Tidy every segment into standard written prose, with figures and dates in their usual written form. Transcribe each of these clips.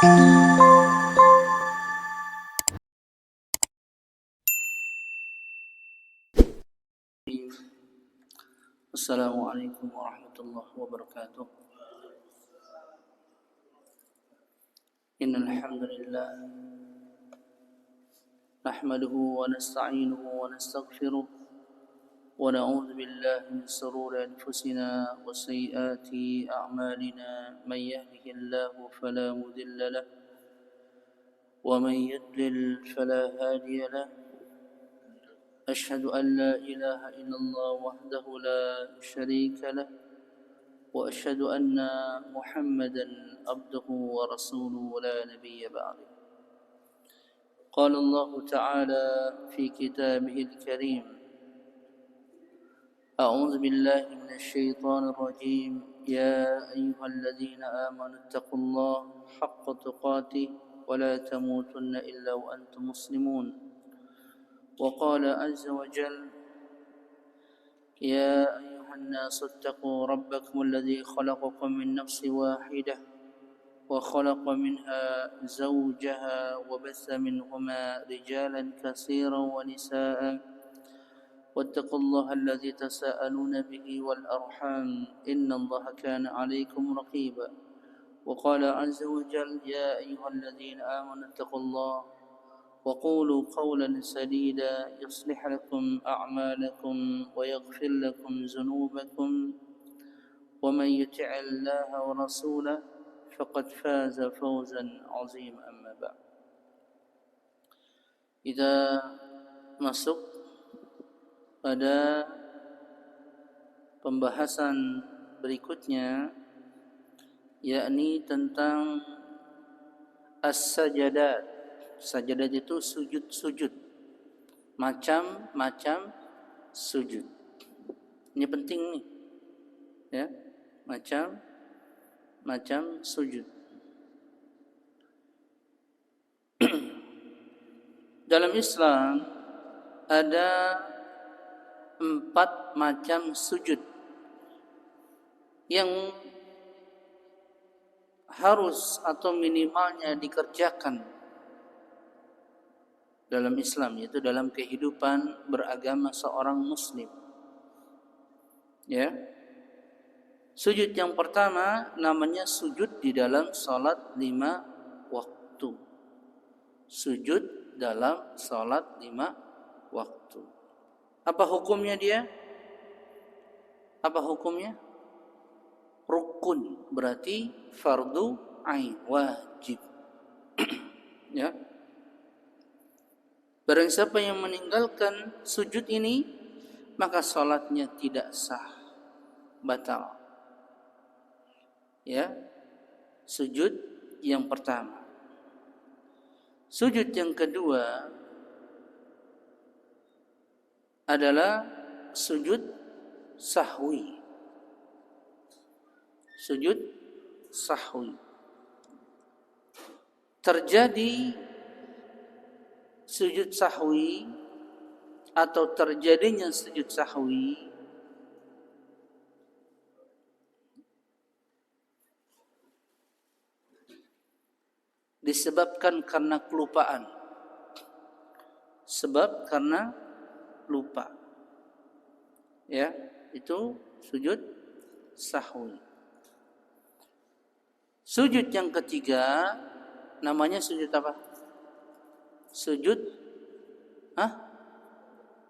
السلام عليكم ورحمة الله وبركاته. إن الحمد لله نحمده ونستعينه ونستغفره ونعوذ بالله من شرور أنفسنا وسيئات أعمالنا. من يهده الله فلا مضل له ومن يضلل فلا هادي له. أشهد أن لا إله إلا الله وحده لا شريك له وأشهد أن محمدا عبده ورسوله لا نبي بعده. قال الله تعالى في كتابه الكريم: أعوذ بالله من الشيطان الرجيم. يا أيها الذين آمنوا اتقوا الله حق تقاته ولا تموتن إلا وأنتم مسلمون. وقال عز وجل: يا أيها الناس اتقوا ربكم الذي خلقكم من نفس واحدة وخلق منها زوجها وبث منهما رجالا كثيرا ونساء واتقوا الله الذي تساءلون به والأرحام إن الله كان عليكم رقيبا. وقال عز وجل: يا أيها الذين آمنوا اتقوا الله وقولوا قولا سديدا يصلح لكم أعمالكم ويغفر لكم ذنوبكم ومن يطع الله ورسوله فقد فاز فوزا عظيما. أما بعد. Kita masuk pada pembahasan berikutnya, yakni tentang as-sajadat. Sajadat itu sujud-sujud, macam-macam sujud. Ini penting nih, ya, macam-macam sujud. Dalam Islam ada 4 macam sujud yang harus atau minimalnya dikerjakan dalam Islam, yaitu dalam kehidupan beragama seorang muslim. Ya. Sujud yang pertama namanya sujud di dalam salat 5 waktu. Sujud dalam salat 5 waktu. Apa hukumnya dia? Apa hukumnya? Rukun, berarti fardu ain, wajib. Ya. Barang siapa yang meninggalkan sujud ini, maka salatnya tidak sah, batal. Ya. Sujud yang pertama. Sujud yang kedua adalah sujud sahwi. Sujud sahwi. Terjadi sujud sahwi atau terjadinya sujud sahwi disebabkan karena kelupaan. Sebab karena lupa. Ya, itu sujud sahwi. Sujud yang ketiga namanya sujud apa? Sujud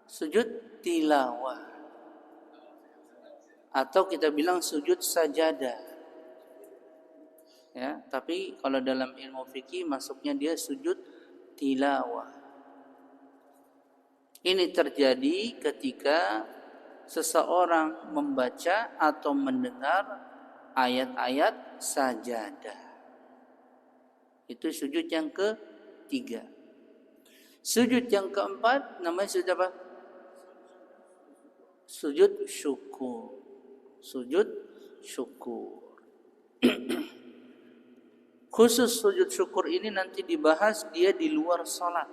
Sujud tilawah. Atau kita bilang sujud sajadah. Ya, tapi kalau dalam ilmu fikih masuknya dia sujud tilawah. Ini terjadi ketika seseorang membaca atau mendengar ayat-ayat sajadah. Itu sujud yang ketiga. Sujud yang keempat namanya sujud apa? Sujud syukur. Sujud syukur. Khusus sujud syukur ini nanti dibahas dia di luar salat.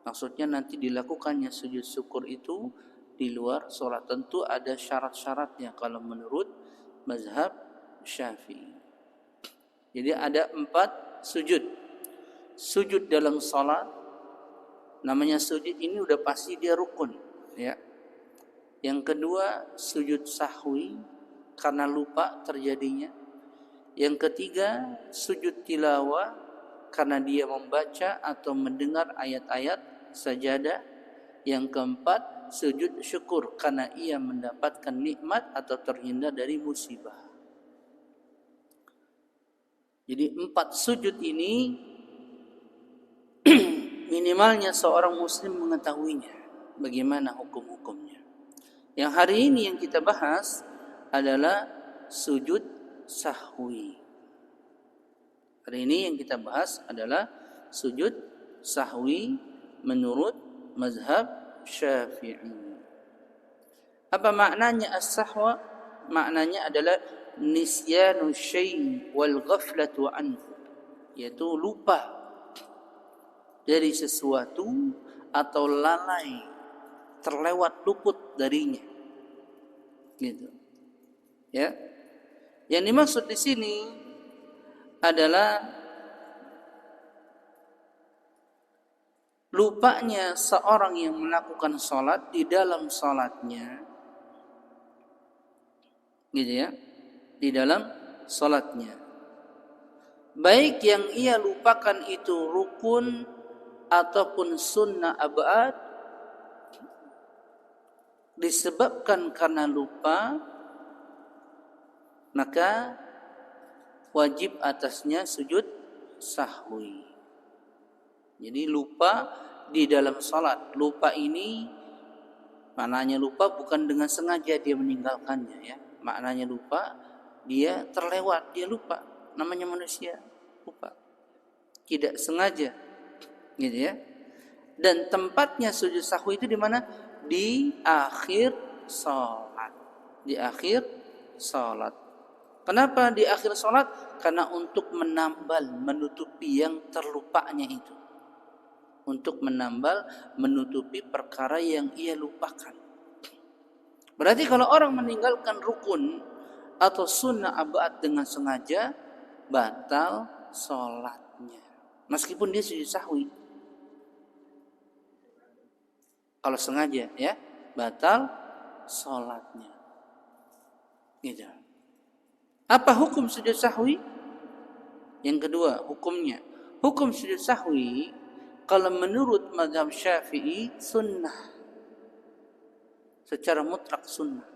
Maksudnya nanti dilakukannya sujud syukur itu di luar salat. Tentu ada syarat-syaratnya kalau menurut mazhab Syafi'i. Jadi ada 4 sujud. Sujud dalam salat, namanya sujud ini udah pasti dia rukun, ya. Yang kedua, sujud sahwi karena lupa terjadinya. Yang ketiga, sujud tilawah karena dia membaca atau mendengar ayat-ayat sajadah. Yang keempat, sujud syukur karena ia mendapatkan nikmat atau terhindar dari musibah. Jadi 4 sujud ini minimalnya seorang muslim mengetahuinya, bagaimana hukum-hukumnya. Yang hari ini yang kita bahas adalah sujud sahwi. Hari ini yang kita bahas adalah sujud sahwi menurut mazhab Syafi'i. Apa maknanya as-sahwa? Maknanya adalah nisyanu syai' wal ghaflatu anhu, yaitu lupa dari sesuatu atau lalai, terlewat luput darinya. Gitu. Ya. Yang dimaksud di sini adalah lupanya seorang yang melakukan salat di dalam salatnya. Gitu ya. Di dalam salatnya. Baik yang ia lupakan itu rukun ataupun sunnah abad, disebabkan karena lupa, maka wajib atasnya sujud sahwi. Jadi lupa di dalam salat. Lupa ini maknanya lupa bukan dengan sengaja dia meninggalkannya, ya. Maknanya lupa dia terlewat, dia lupa. Namanya manusia, lupa. Tidak sengaja. Gitu ya. Dan tempatnya sujud sahwi itu di mana? Di akhir salat. Di akhir salat. Kenapa di akhir salat? Karena untuk menambal, menutupi yang terlupanya itu. Untuk menambal, menutupi perkara yang ia lupakan. Berarti kalau orang meninggalkan rukun atau sunnah abad dengan sengaja, batal salatnya. Meskipun dia sujud sahwi. Kalau sengaja, ya, batal salatnya. Gitu. Apa hukum sujud sahwi? Yang kedua, hukumnya. Hukum sujud sahwi kalau menurut mazhab Syafi'i sunnah. Secara mutlak sunnah.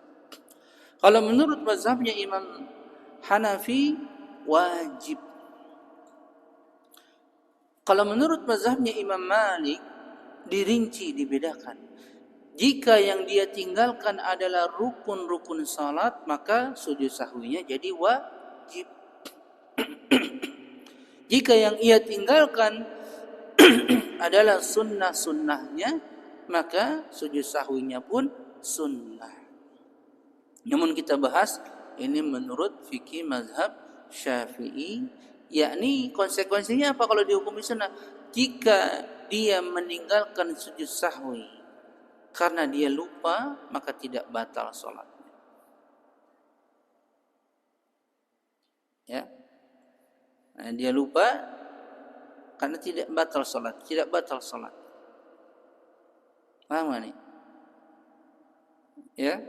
Kalau menurut mazhabnya Imam Hanafi wajib. Kalau menurut mazhabnya Imam Malik dirinci, dibedakan. Jika yang dia tinggalkan adalah rukun-rukun salat, maka sujud sahwinya jadi wajib. Jika yang ia tinggalkan adalah sunnah-sunnahnya, maka sujud sahwinya pun sunnah. Namun kita bahas ini menurut fikih mazhab Syafi'i, yakni konsekuensinya apa kalau dihukumi sunnah? Jika dia meninggalkan sujud sahwi karena dia lupa, maka tidak batal salatnya. Ya. Nah, dia lupa karena tidak batal salat, tidak batal salat. Paham nih? Ya.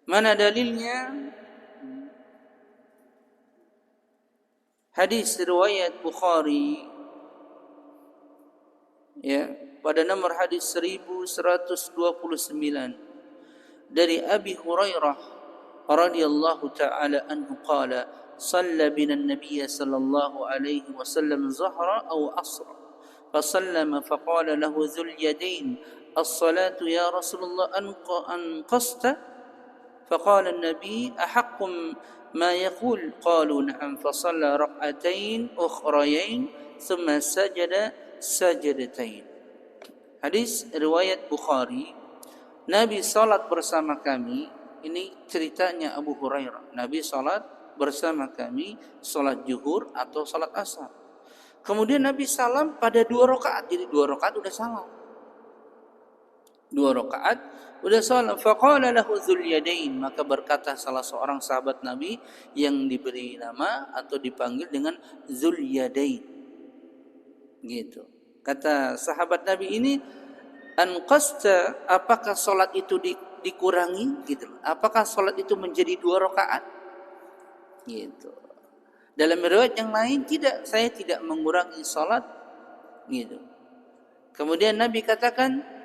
Mana dalilnya? Hadis riwayat Bukhari, ya, pada nomor hadis 1129 dari Abi Hurairah radhiyallahu taala anhu qala صلى بنا النبي صلى الله عليه وسلم ظهر أو عصر فسلم فقال له ذو اليدين الصلاة يا رسول الله أنقصت فقال النبي أحق ما يقول قالوا نعم فصلى ركعتين أخريين ثم سجد سجدتين. Hadis riwayat Bukhari, Nabi salat bersama kami. Ini ceritanya Abu Hurairah. Nabi salat bersama kami, salat zuhur atau salat asar. Kemudian Nabi salam pada 2 rakaat. Jadi 2 rakaat udah salam. 2 rakaat Udah sholat, faqala lahu Dzulyadain, maka berkata salah seorang sahabat Nabi yang diberi nama atau dipanggil dengan Dzulyadain. Gitu. Kata sahabat Nabi ini, anqasta, apakah sholat itu dikurangi? Gitu. Apakah sholat itu menjadi 2 rakaat? Gitu. Dalam riwayat yang lain, tidak, saya tidak mengurangi sholat. Gitu. Kemudian Nabi katakan,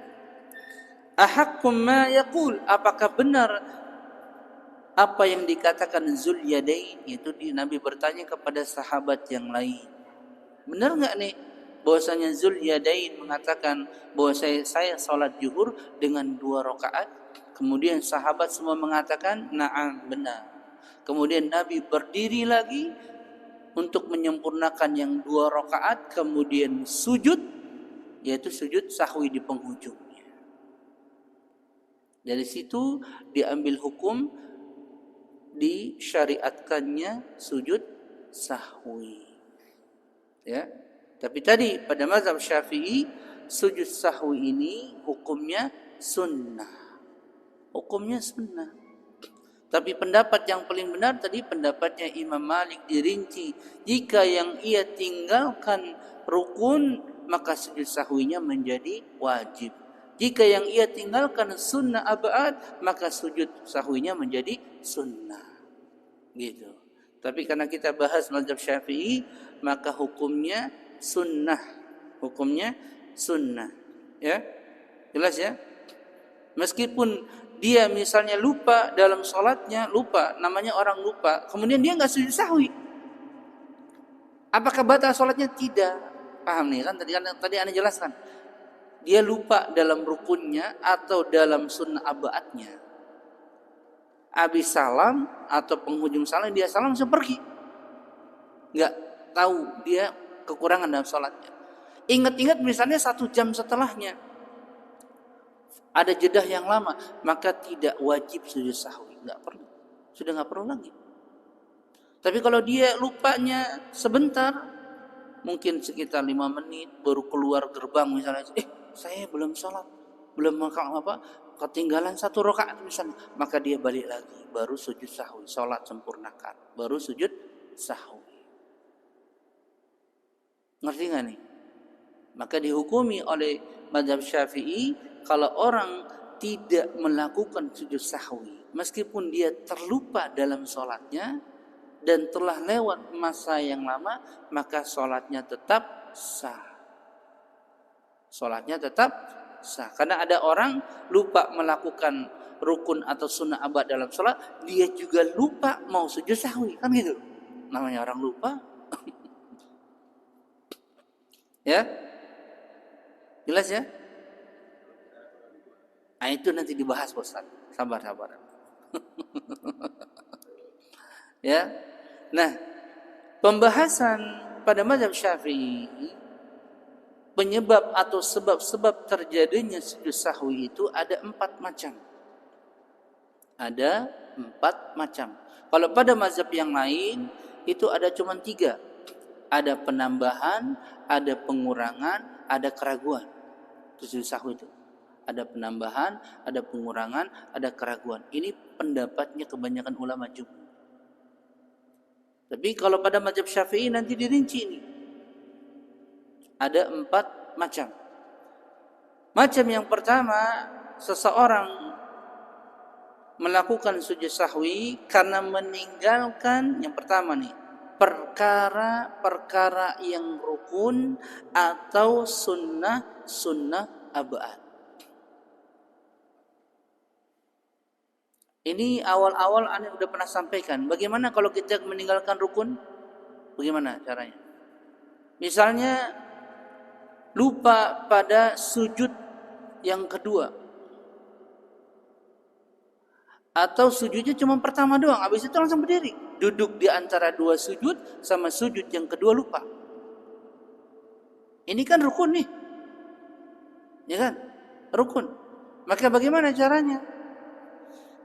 ahakkum ma yaqul, apakah benar apa yang dikatakan Dzulyadain? Itu Nabi bertanya kepada sahabat yang lain. Benar enggak nih bahwasanya Dzulyadain mengatakan bahwa saya salat zuhur dengan 2 rakaat? Kemudian sahabat semua mengatakan, "Na'am, benar." Kemudian Nabi berdiri lagi untuk menyempurnakan yang 2 rakaat, kemudian sujud, yaitu sujud sahwi di penghujung. Dari situ diambil hukum disyariatkannya sujud sahwi. Ya. Tapi tadi pada mazhab Syafi'i, sujud sahwi ini hukumnya sunnah. Hukumnya sunnah. Tapi pendapat yang paling benar tadi pendapatnya Imam Malik dirinci. Jika yang ia tinggalkan rukun, maka sujud sahwinya menjadi wajib. Jika yang ia tinggalkan sunnah abad, maka sujud sahwinya menjadi sunnah. Gitu. Tapi karena kita bahas mazhab Syafi'i, maka hukumnya sunnah. Hukumnya sunnah. Ya. Jelas ya? Meskipun dia misalnya lupa dalam sholatnya, lupa, namanya orang lupa, kemudian dia enggak sujud sahwi. Apakah batal sholatnya? Tidak. Paham nih kan? Tadi Anda jelaskan. Dia lupa dalam rukunnya atau dalam sunnah abaatnya. Habis salam atau penghujung salam, dia salam langsung pergi. Enggak tahu dia kekurangan dalam sholatnya. Ingat-ingat misalnya 1 jam setelahnya ada jedah yang lama, maka tidak wajib sujud sahwi. Enggak perlu. Sudah enggak perlu lagi. Tapi kalau dia lupanya sebentar, mungkin sekitar 5 menit baru keluar gerbang misalnya, saya belum sholat, belum ketinggalan 1 rakaat misalnya, maka dia balik lagi, baru sujud sahwi, sholat sempurnakan, baru sujud sahwi. Ngerti nggak nih? Maka dihukumi oleh mazhab Syafi'i kalau orang tidak melakukan sujud sahwi, meskipun dia terlupa dalam sholatnya dan telah lewat masa yang lama, maka sholatnya tetap sah. Sholatnya tetap sah. Karena ada orang lupa melakukan rukun atau sunnah abad dalam sholat, dia juga lupa mau sujud sahwi, kan gitu. Namanya orang lupa. Ya, jelas ya. Nah, itu nanti dibahas Ustaz. Sabar. Ya. Nah, pembahasan pada mazhab Syafi'i, penyebab atau sebab-sebab terjadinya sujud sahwi itu ada 4 macam. Ada 4 macam. Kalau pada mazhab yang lain itu ada cuma 3. Ada penambahan, ada pengurangan, ada keraguan. Sujud sahwi itu. Ada penambahan, ada pengurangan, ada keraguan. Ini pendapatnya kebanyakan ulama jumhur. Tapi kalau pada mazhab Syafi'i nanti dirinci ini. Ada 4 macam. Macam yang pertama, seseorang melakukan sujud sahwi karena meninggalkan, yang pertama nih, perkara-perkara yang rukun atau sunnah abad. Ini awal-awal Anda sudah pernah sampaikan. Bagaimana kalau kita meninggalkan rukun? Bagaimana caranya? Misalnya lupa pada sujud yang kedua, atau sujudnya cuma pertama doang, habis itu langsung berdiri, duduk di antara 2 sujud sama sujud yang kedua lupa. Ini kan rukun nih, ya kan? Rukun. Maka bagaimana caranya?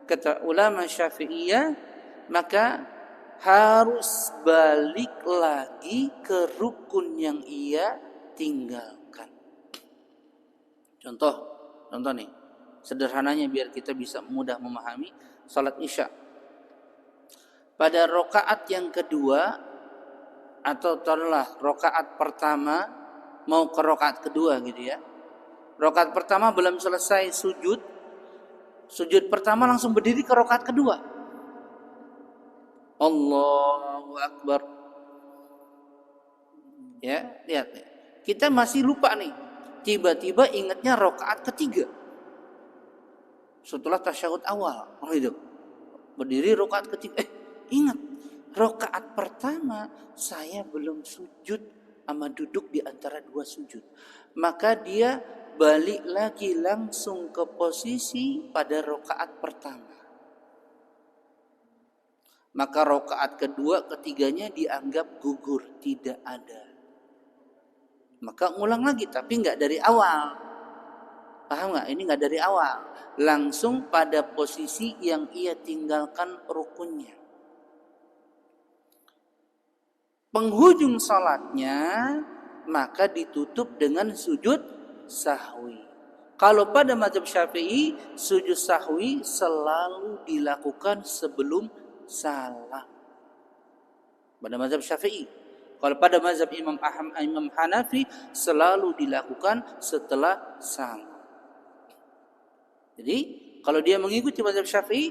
Kata ulama Syafi'iyah, maka harus balik lagi ke rukun yang ia tinggalkan. Contoh nih. Sederhananya biar kita bisa mudah memahami salat Isya. Pada rakaat yang kedua atau taruhlah rakaat pertama mau ke rakaat kedua gitu ya. Rakaat pertama belum selesai sujud, sujud pertama langsung berdiri ke rakaat kedua. Allahu Akbar. Ya, lihat. Kita masih lupa nih. Tiba-tiba ingatnya rakaat ketiga. Setelah tasyahud awal, itu berdiri rakaat ketiga. Ingat, rakaat pertama saya belum sujud sama duduk di antara dua sujud. Maka dia balik lagi langsung ke posisi pada rakaat pertama. Maka rakaat kedua, ketiganya dianggap gugur, tidak ada. Maka ngulang lagi, tapi nggak dari awal. Paham nggak? Ini nggak dari awal. Langsung pada posisi yang ia tinggalkan rukunnya. Penghujung salatnya maka ditutup dengan sujud sahwi. Kalau pada mazhab Syafi'i, sujud sahwi selalu dilakukan sebelum salam. Pada mazhab Syafi'i. Kalau pada mazhab Imam Hanafi selalu dilakukan setelah salam. Jadi kalau dia mengikuti mazhab Syafi'i,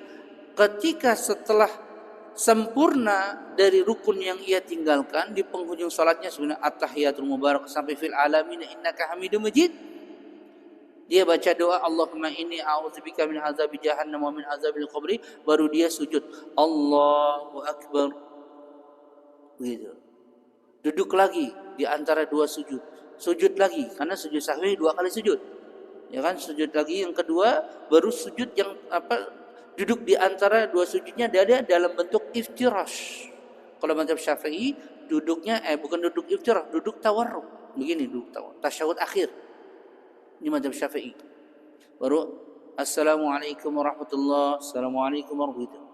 ketika setelah sempurna dari rukun yang ia tinggalkan di penghujung salatnya sebenarnya at-tahiyatul mubarak sampai fil alamin innaka hamidum majid, dia baca doa Allahumma inni a'udzubika min azabi jahannam wa min azabil qabri, baru dia sujud Allahu Akbar. Begitu. Duduk lagi di antara dua sujud. Sujud lagi karena sujud sahwi 2 kali sujud. Ya kan, sujud lagi yang kedua, baru sujud yang duduk di antara dua sujudnya ada dalam bentuk iftirash. Kalau mazhab Syafi'i duduknya bukan duduk iftirash, duduk tawarruk. Begini duduk tawarruk, tasyahud akhir. Ini mazhab Syafi'i. Baru assalamualaikum warahmatullahi wabarakatuh. Assalamualaikum warahmatullahi wabarakatuh.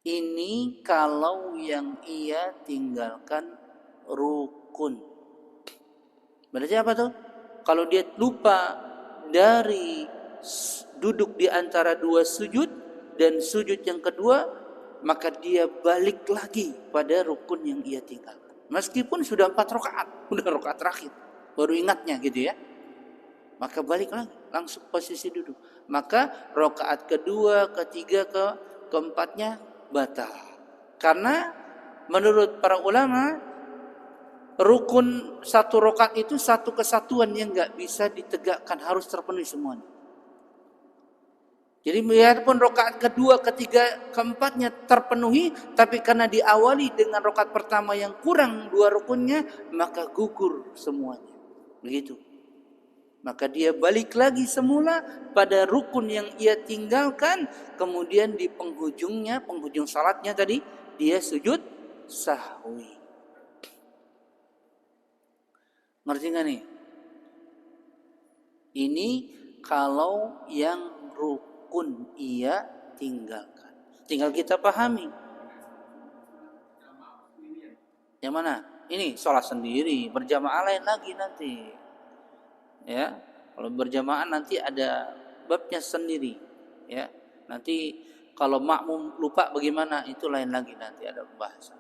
Ini kalau yang ia tinggalkan rukun. Berarti apa tuh? Kalau dia lupa dari duduk di antara dua sujud dan sujud yang kedua, maka dia balik lagi pada rukun yang ia tinggalkan. Meskipun sudah 4 rakaat, sudah rakaat terakhir, baru ingatnya gitu ya. Maka balik lagi, langsung posisi duduk. Maka rakaat kedua, ketiga, keempatnya batal. Karena menurut para ulama, rukun satu rakaat itu satu kesatuan yang nggak bisa ditegakkan, harus terpenuhi semuanya. Jadi biarpun rakaat kedua, ketiga, keempatnya terpenuhi, tapi karena diawali dengan rakaat pertama yang kurang 2 rukunnya, maka gugur semuanya. Begitu. Maka dia balik lagi semula pada rukun yang ia tinggalkan, kemudian di penghujungnya, penghujung salatnya tadi, dia sujud sahwi. Ngerti gak nih? Ini kalau yang rukun ia tinggalkan. Tinggal kita pahami. Yang mana? Ini sholat sendiri, berjamaah lain lagi nanti. Ya, kalau berjamaah nanti ada babnya sendiri. Ya, nanti kalau makmum lupa bagaimana, itu lain lagi nanti ada pembahasan.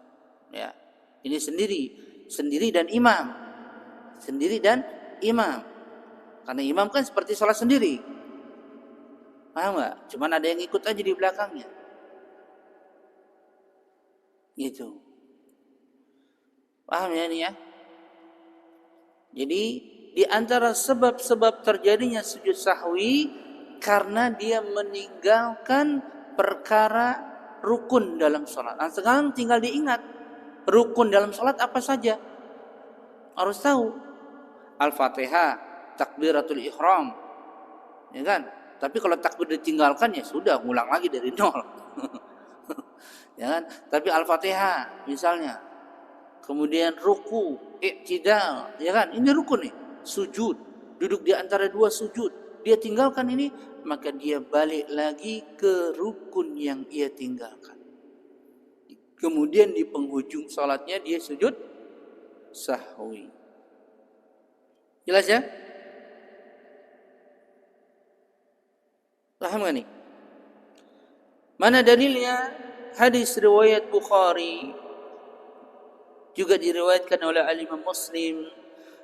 Ya, ini sendiri dan imam. Sendiri dan imam. Karena imam kan seperti sholat sendiri. Paham gak? Cuman ada yang ikut aja di belakangnya. Gitu. Paham ya ini ya? Jadi di antara sebab-sebab terjadinya sujud sahwi karena dia meninggalkan perkara rukun dalam sholat. Nah sekarang tinggal diingat, rukun dalam sholat apa saja? Harus tahu. Al-Fatihah, takbiratul ihram, ya kan? Tapi kalau takbir ditinggalkan ya sudah, ngulang lagi dari nol. Ya kan? Tapi Al-Fatihah misalnya, kemudian ruku, i'tidal, ya kan? Ini rukun nih, sujud, duduk di antara dua sujud, dia tinggalkan ini, maka dia balik lagi ke rukun yang ia tinggalkan. Kemudian di penghujung salatnya dia sujud sahwi. Jelas ya? Paham gak nih? Mana dalilnya? Hadis riwayat Bukhari, juga diriwayatkan oleh Imam Muslim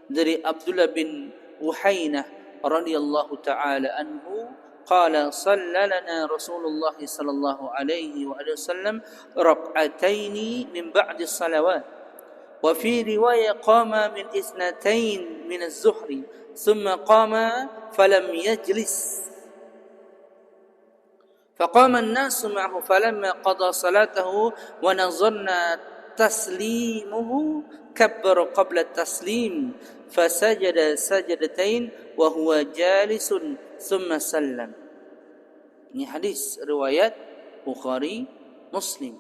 dari Abdullah bin Uhainah radhiyallahu taala anhu qala sallalana Rasulullah sallallahu alaihi wasallam rak'ataini min ba'di salawat wa fi riwayah qama min isnatain min az-zuhri thumma qama falam yajlis فقام الناس معه فلما قضى صلاته ونظرنا تسليمه كبر قبل التسليم فسجد سجدتين وهو جالس ثم سلم. Ini hadis riwayat Bukhari Muslim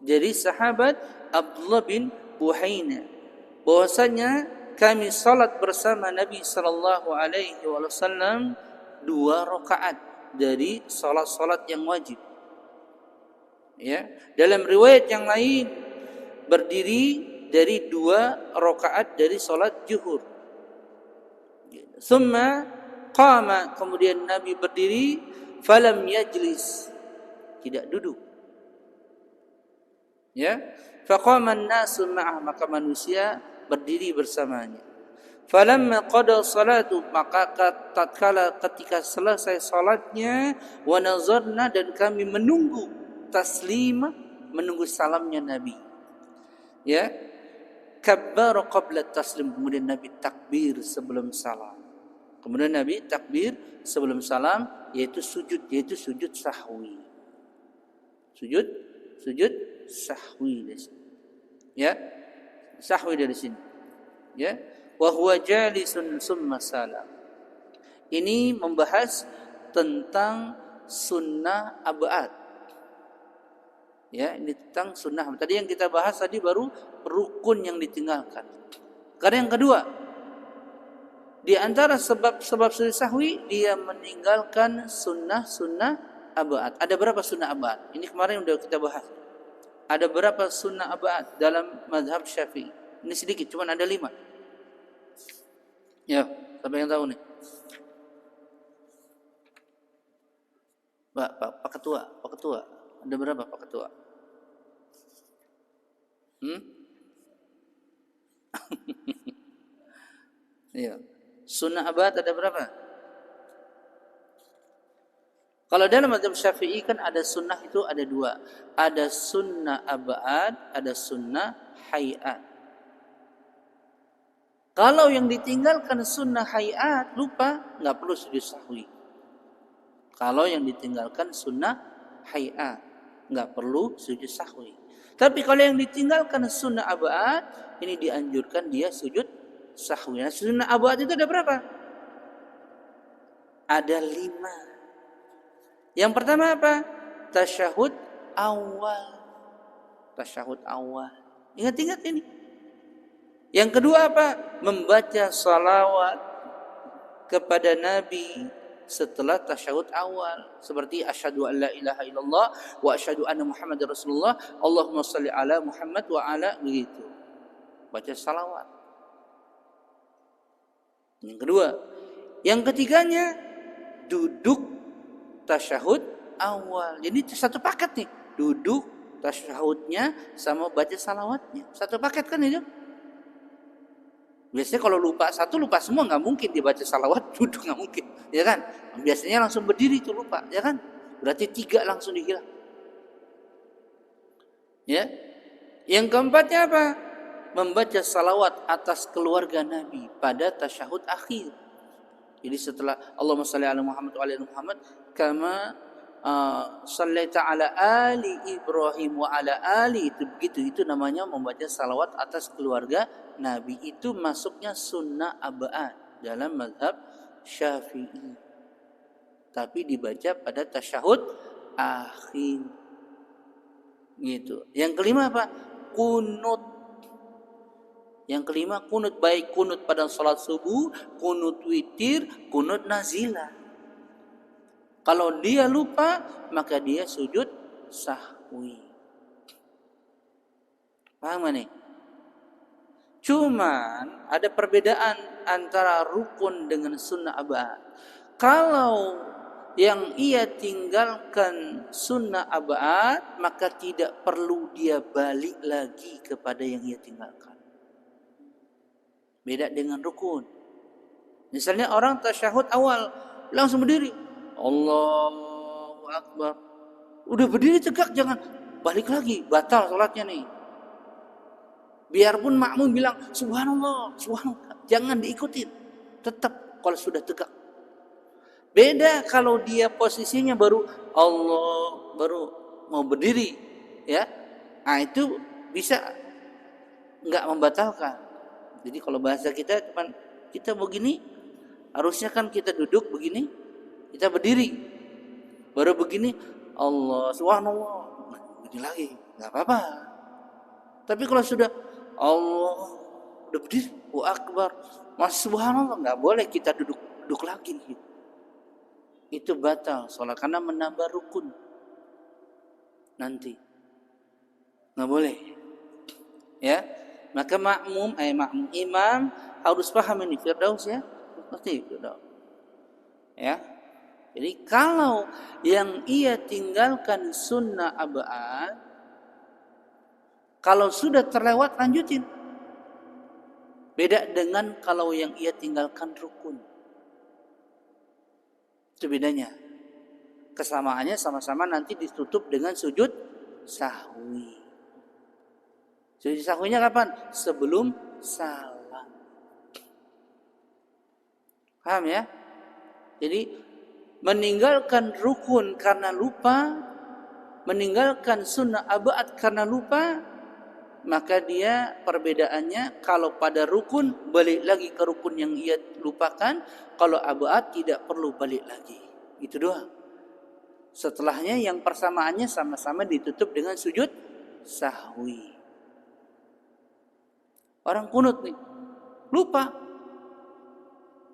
dari sahabat Abdullah bin Buhaina bahwasanya kami salat bersama Nabi sallallahu alaihi wasallam 2 rakaat dari salat-salat yang wajib. Ya, dalam riwayat yang lain berdiri dari 2 rakaat dari salat zuhur. Summa qama, kemudian Nabi berdiri, falam yajlis, tidak duduk. Ya, faqama an-nasu ma'ah, maka manusia berdiri bersamanya. Falamma qada salatu, maka tatkala ketika selesai salatnya, wa nazarna, dan kami menunggu taslima, menunggu salamnya Nabi. Ya, kabbara qabla taslim, kemudian Nabi takbir sebelum salam. Kemudian Nabi takbir sebelum salam, yaitu sujud sahwi. Sujud sahwi dari sini. Ya, sahwi dari sini. Ya, wa huwa jalisun summa salam. Ini membahas tentang sunnah abad. Ya, ini tentang sunnah. Tadi yang kita bahas tadi baru rukun yang ditinggalkan. Karena yang kedua, di antara sebab sujud sahwi, dia meninggalkan sunnah abad. Ada berapa sunnah abad? Ini kemarin udah kita bahas. Ada berapa sunnah abad dalam mazhab Syafi'i? Ini sedikit, cuma ada 5. Ya, siapa yang tahu nih? Pak Ketua. Ada berapa Pak Ketua? Iya. Sunnah abad ada berapa? Kalau dalam mazhab Syafi'i kan ada sunnah itu ada 2. Ada sunnah abad, ada sunnah hayat. Kalau yang ditinggalkan sunnah hayat, lupa, nggak perlu sujud sahwi. Kalau yang ditinggalkan sunnah hayat, nggak perlu sujud sahwi. Tapi kalau yang ditinggalkan sunnah abad, ini dianjurkan dia sujud sahwi. Nah, sunnah abad itu ada berapa? Ada 5. Yang pertama apa? Tasyahud awal. Ingat ini. Yang kedua apa? Membaca salawat kepada Nabi setelah tasyahud awal, seperti asyhadu an la ilaha illallah wa asyhadu anna Muhammadar Rasulullah, Allahumma shalli ala Muhammad wa ala, begitu. Baca salawat. Yang kedua. Yang ketiganya duduk tasyahud awal. Jadi satu paket nih, duduk tasyahudnya sama baca salawatnya. Satu paket kan itu? Biasanya kalau lupa satu, lupa semua, nggak mungkin dibaca salawat duduk, nggak mungkin, ya kan? Biasanya langsung berdiri itu lupa, ya kan? Berarti 3 langsung dihilang. Ya, yang keempatnya apa? Membaca salawat atas keluarga Nabi pada tasyahud akhir. Jadi setelah Allahumma shalli ala Muhammad wa ala Muhammad kama sallaita ala ali Ibrahim wa ala ali, itu begitu, itu namanya membaca salawat atas keluarga Nabi. Itu masuknya sunnah abad dalam mazhab Syafi'i, tapi dibaca pada tasyahud akhir gitu. Yang kelima apa? Kunut. Yang kelima kunut, baik kunut pada salat subuh, kunut witir, kunut nazilah. Kalau dia lupa, maka dia sujud sahwi. Paham nih? Cuman ada perbedaan antara rukun dengan sunnah abad. Kalau yang ia tinggalkan sunnah abad, maka tidak perlu dia balik lagi kepada yang ia tinggalkan. Beda dengan rukun. Misalnya orang tasyahud awal langsung berdiri, Allahu Akbar. Udah berdiri tegak, jangan balik lagi, batal sholatnya nih. Biarpun makmum bilang subhanallah, subhanallah, jangan diikutin. Tetap kalau sudah tegak. Beda kalau dia posisinya baru Allah, baru mau berdiri, ya. Nah, itu bisa enggak membatalkan. Jadi kalau bahasa kita cuman kita begini, harusnya kan kita duduk begini, kita berdiri. Baru begini, Allah, subhanallah, begini lagi, enggak apa-apa. Tapi kalau sudah Allah udah berdiri, Akbar, masih subhanallah, nggak boleh kita duduk lagi. Itu batal sholat karena menambah rukun. Nanti nggak boleh, ya. Maka imam harus paham ini Firdaus, ya, pasti Firdaus, ya. Jadi kalau yang ia tinggalkan sunnah abad, kalau sudah terlewat lanjutin. Beda dengan kalau yang ia tinggalkan rukun. Itu bedanya. Kesamaannya sama-sama nanti ditutup dengan sujud sahwi. Sujud sahwinya kapan? Sebelum salam. Paham ya? Jadi meninggalkan rukun karena lupa, meninggalkan sunnah abad karena lupa, maka dia perbedaannya kalau pada rukun balik lagi ke rukun yang ia lupakan, kalau abad tidak perlu balik lagi. Itu doang. Setelahnya yang persamaannya sama-sama ditutup dengan sujud sahwi. Orang kunut nih, lupa.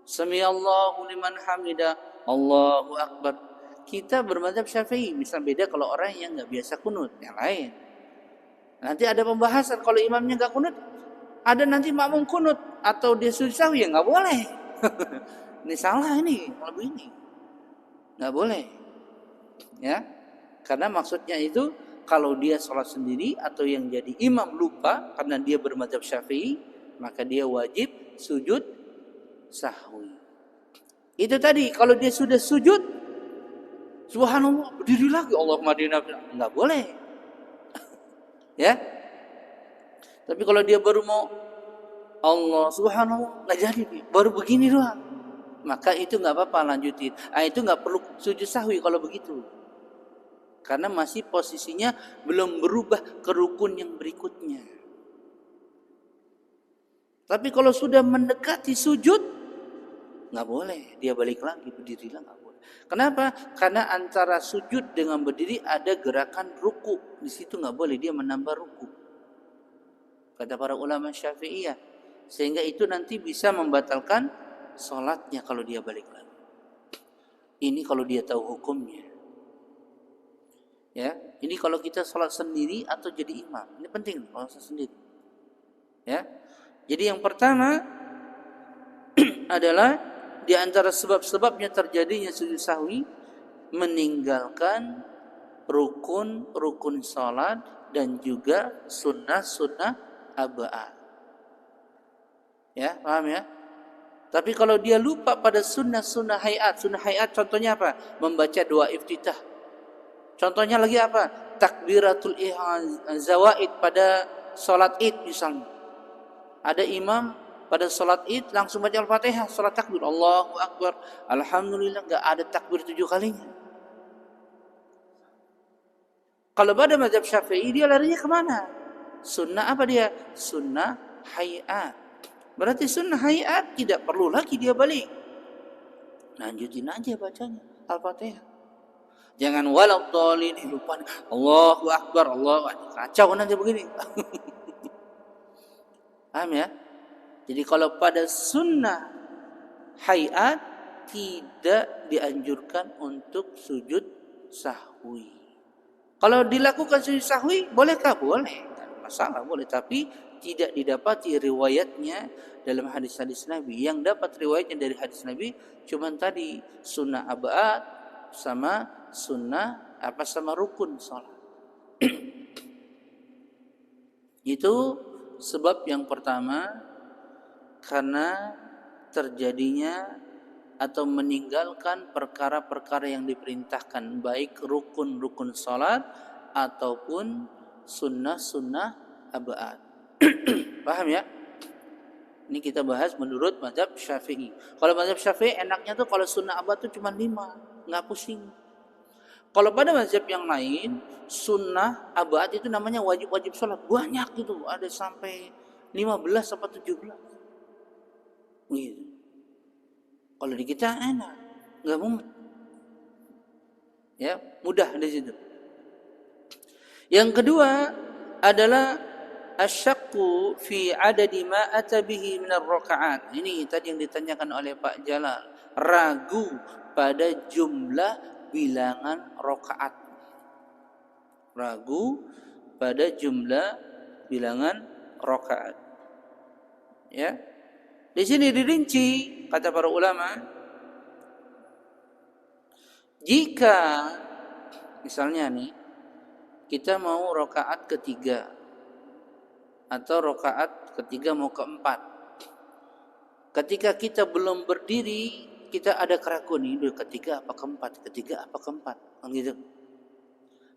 Samiallahu liman hamidah, Allahu Akbar. Kita bermadzhab Syafi'i, misal beda kalau orang yang nggak biasa kunut, yang lain. Nanti ada pembahasan kalau imamnya nggak kunut, ada nanti makmum kunut atau dia sujud sahwi, ya nggak boleh. Ini salah ini, kalau begini nggak boleh, ya. Karena maksudnya itu kalau dia sholat sendiri atau yang jadi imam lupa karena dia bermadzhab Syafi'i, maka dia wajib sujud sahwi. Itu tadi kalau dia sudah sujud, subhanallah, berdiri lagi, Allahumma adina, nggak boleh. Ya, tapi kalau dia baru mau Allah subhanallah nggak jadi, baru begini doang, maka itu nggak apa-apa, lanjutin. Itu nggak perlu sujud sahwi kalau begitu, karena masih posisinya belum berubah ke rukun yang berikutnya. Tapi kalau sudah mendekati sujud, nggak boleh dia balik lagi, berdirilah, nggak boleh. Kenapa? Karena antara sujud dengan berdiri ada gerakan ruku. Di situ nggak boleh dia menambah ruku. Kata para ulama Syafi'iyah. Sehingga itu nanti bisa membatalkan sholatnya kalau dia balik lagi. Ini kalau dia tahu hukumnya. Ya, ini kalau kita sholat sendiri atau jadi imam. Ini penting kalau sholat sendiri. Ya. Jadi yang pertama adalah di antara sebab-sebabnya terjadinya sujud sahwi, meninggalkan rukun salat dan juga sunnah abad. Ya, paham ya? Tapi kalau dia lupa pada sunnah hayat contohnya apa? Membaca doa iftitah. Contohnya lagi apa? Takbiratul zawaid pada salat Id misalnya. Ada imam pada salat Id langsung baca Al-Fatihah, salat takbir, Allahu Akbar, alhamdulillah, enggak ada takbir 7 kalinya. Kalau pada mazhab Syafi'i dia larinya kemana? Sunnah apa dia? Sunnah hayat. Berarti sunnah hayat tidak perlu lagi dia balik. Lanjutin aja bacanya Al-Fatihah. Jangan waladhdallin lupa. Allahu Akbar, Allahu Akbar. Kacau nanti begini. Paham ya? Jadi kalau pada sunnah hayat tidak dianjurkan untuk sujud sahwi. Kalau dilakukan sujud sahwi, bolehkah? Boleh, tidak masalah, boleh. Tapi tidak didapati riwayatnya dalam hadis-hadis Nabi. Yang dapat riwayatnya dari hadis Nabi cuman tadi sunnah abad sama sunnah sama rukun salat. Itu sebab yang pertama, karena terjadinya atau meninggalkan perkara-perkara yang diperintahkan, baik rukun-rukun salat ataupun sunnah-sunnah abad. Paham ya? Ini kita bahas menurut mazhab Syafi'i. Kalau mazhab Syafi'i enaknya tuh kalau sunnah abad tuh cuma 5, nggak pusing. Kalau pada mazhab yang lain, sunnah abad itu namanya wajib-wajib sholat. Banyak gitu, ada sampai 15 sampai 17. Gitu. Kalau di kita enak, nggak mumet. Ya, mudah di situ. Yang kedua adalah asyakku fi adadi ma ata bihi min ar-raka'at. Ini tadi yang ditanyakan oleh Pak Jalal. Ragu pada jumlah bilangan rakaat. Ragu pada jumlah bilangan rakaat. Ya. Di sini dirinci kata para ulama, jika misalnya nih kita mau rakaat ketiga atau rakaat ketiga mau keempat, ketika kita belum berdiri kita ada keraguan ini ketiga apa keempat, gitu.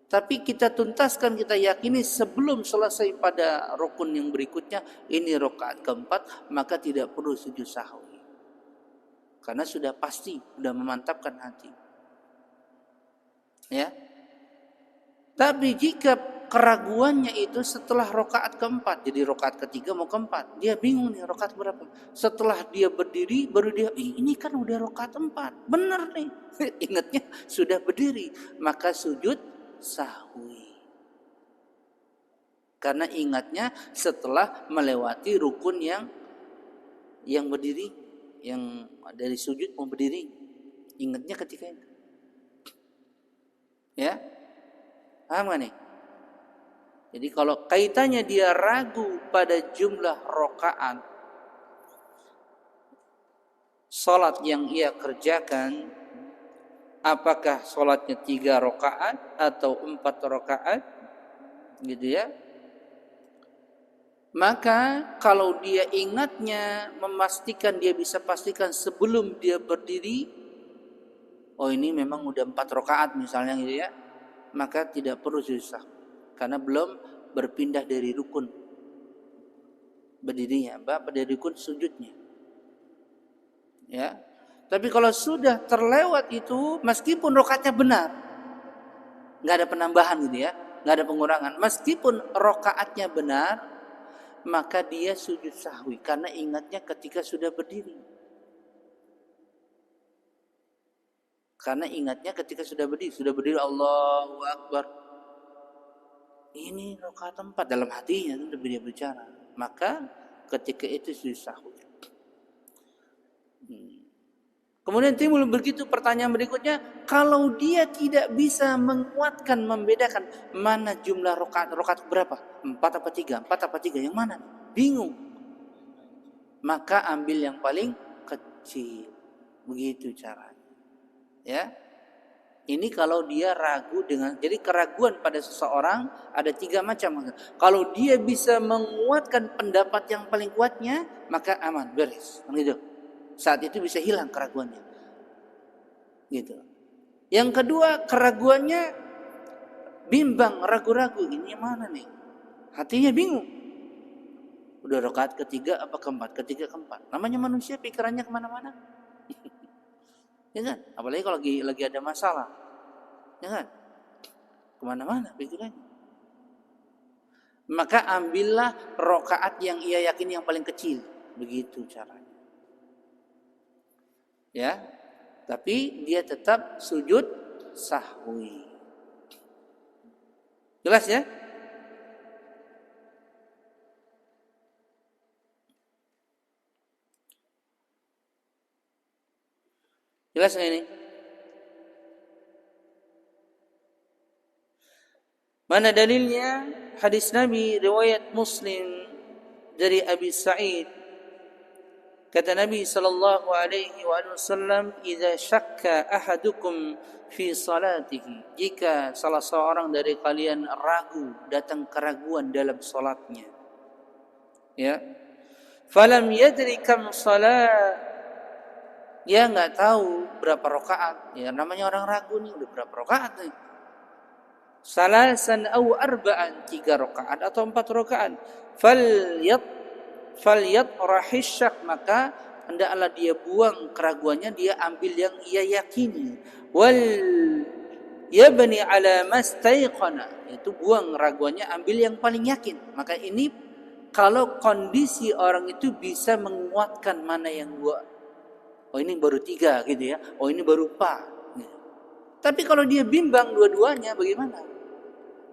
Tapi kita tuntaskan, kita yakini sebelum selesai pada rukun yang berikutnya ini rakaat keempat, maka tidak perlu sujud sahwi. Karena sudah pasti, sudah memantapkan hati. Ya. Tapi jika keraguannya itu setelah rakaat keempat, jadi rakaat ketiga mau keempat, dia bingung nih rakaat berapa. Setelah dia berdiri baru dia, ini kan udah rakaat 4, benar nih. Ingatnya sudah berdiri, maka sujud sahwi. Karena ingatnya setelah melewati rukun yang berdiri, yang dari sujud mau berdiri, ingatnya ketika itu. Ya, paham gak nih? Jadi kalau kaitannya dia ragu pada jumlah rakaat salat yang ia kerjakan, apakah salatnya 3 rakaat atau 4 rakaat, gitu ya? Maka kalau dia ingatnya memastikan, dia bisa pastikan sebelum dia berdiri, oh ini memang udah 4 rakaat misalnya gitu ya, maka tidak perlu susah karena belum berpindah dari rukun berdirinya, dari rukun sujudnya. Ya. Tapi kalau sudah terlewat itu, meskipun rakaatnya benar, nggak ada penambahan gitu ya, nggak ada pengurangan. Meskipun rakaatnya benar, maka dia sujud sahwi karena ingatnya ketika sudah berdiri. Karena ingatnya ketika sudah berdiri Allahu Akbar. Ini rakaat 4 dalam hatinya itu dia bicara. Maka ketika itu sujud sahwi. Kemudian timbul begitu pertanyaan berikutnya, kalau dia tidak bisa menguatkan, membedakan mana jumlah rakaat berapa? 4 apa 3? Yang mana? Bingung. Maka ambil yang paling kecil. Begitu caranya. Ya. Ini kalau dia ragu dengan, jadi keraguan pada seseorang ada 3 macam. Kalau dia bisa menguatkan pendapat yang paling kuatnya, maka aman, beres. Gitu. Saat itu bisa hilang keraguannya. Gitu. Yang kedua, keraguannya bimbang, ragu-ragu, ini mana nih? Hatinya bingung. Udah rakaat ketiga apa keempat? Ketiga keempat. Namanya manusia pikirannya kemana-mana. Ya kan? Apalagi kalau lagi ada masalah. Ya kan? Kemana-mana pikirannya. Maka ambillah rakaat yang ia yakini yang paling kecil. Begitu caranya. Ya, tapi dia tetap sujud sahwi. Jelas ya? Jelas nggak ini? Mana dalilnya? Hadis Nabi riwayat Muslim dari Abi Sa'id, kata Nabi sallallahu alaihi wasallam, "Idza syakka ahadukum fi salatihi," jika salah seorang dari kalian ragu, datang keraguan dalam salatnya, ya, falam yadri kam salat, dia nggak tahu berapa rakaat, ya namanya orang ragu nih, udah berapa rakaat nih, salasan aw arba'an, 3 rakaat atau 4 rakaat, falyat syak, maka hendaklah dia buang keraguannya, dia ambil yang ia yakini, wal yabni ala mastaiqana, itu buang raguannya, ambil yang paling yakin. Maka ini kalau kondisi orang itu bisa menguatkan mana yang oh ini baru 3 gitu ya, oh ini baru 4 gitu. Tapi kalau dia bimbang dua-duanya bagaimana?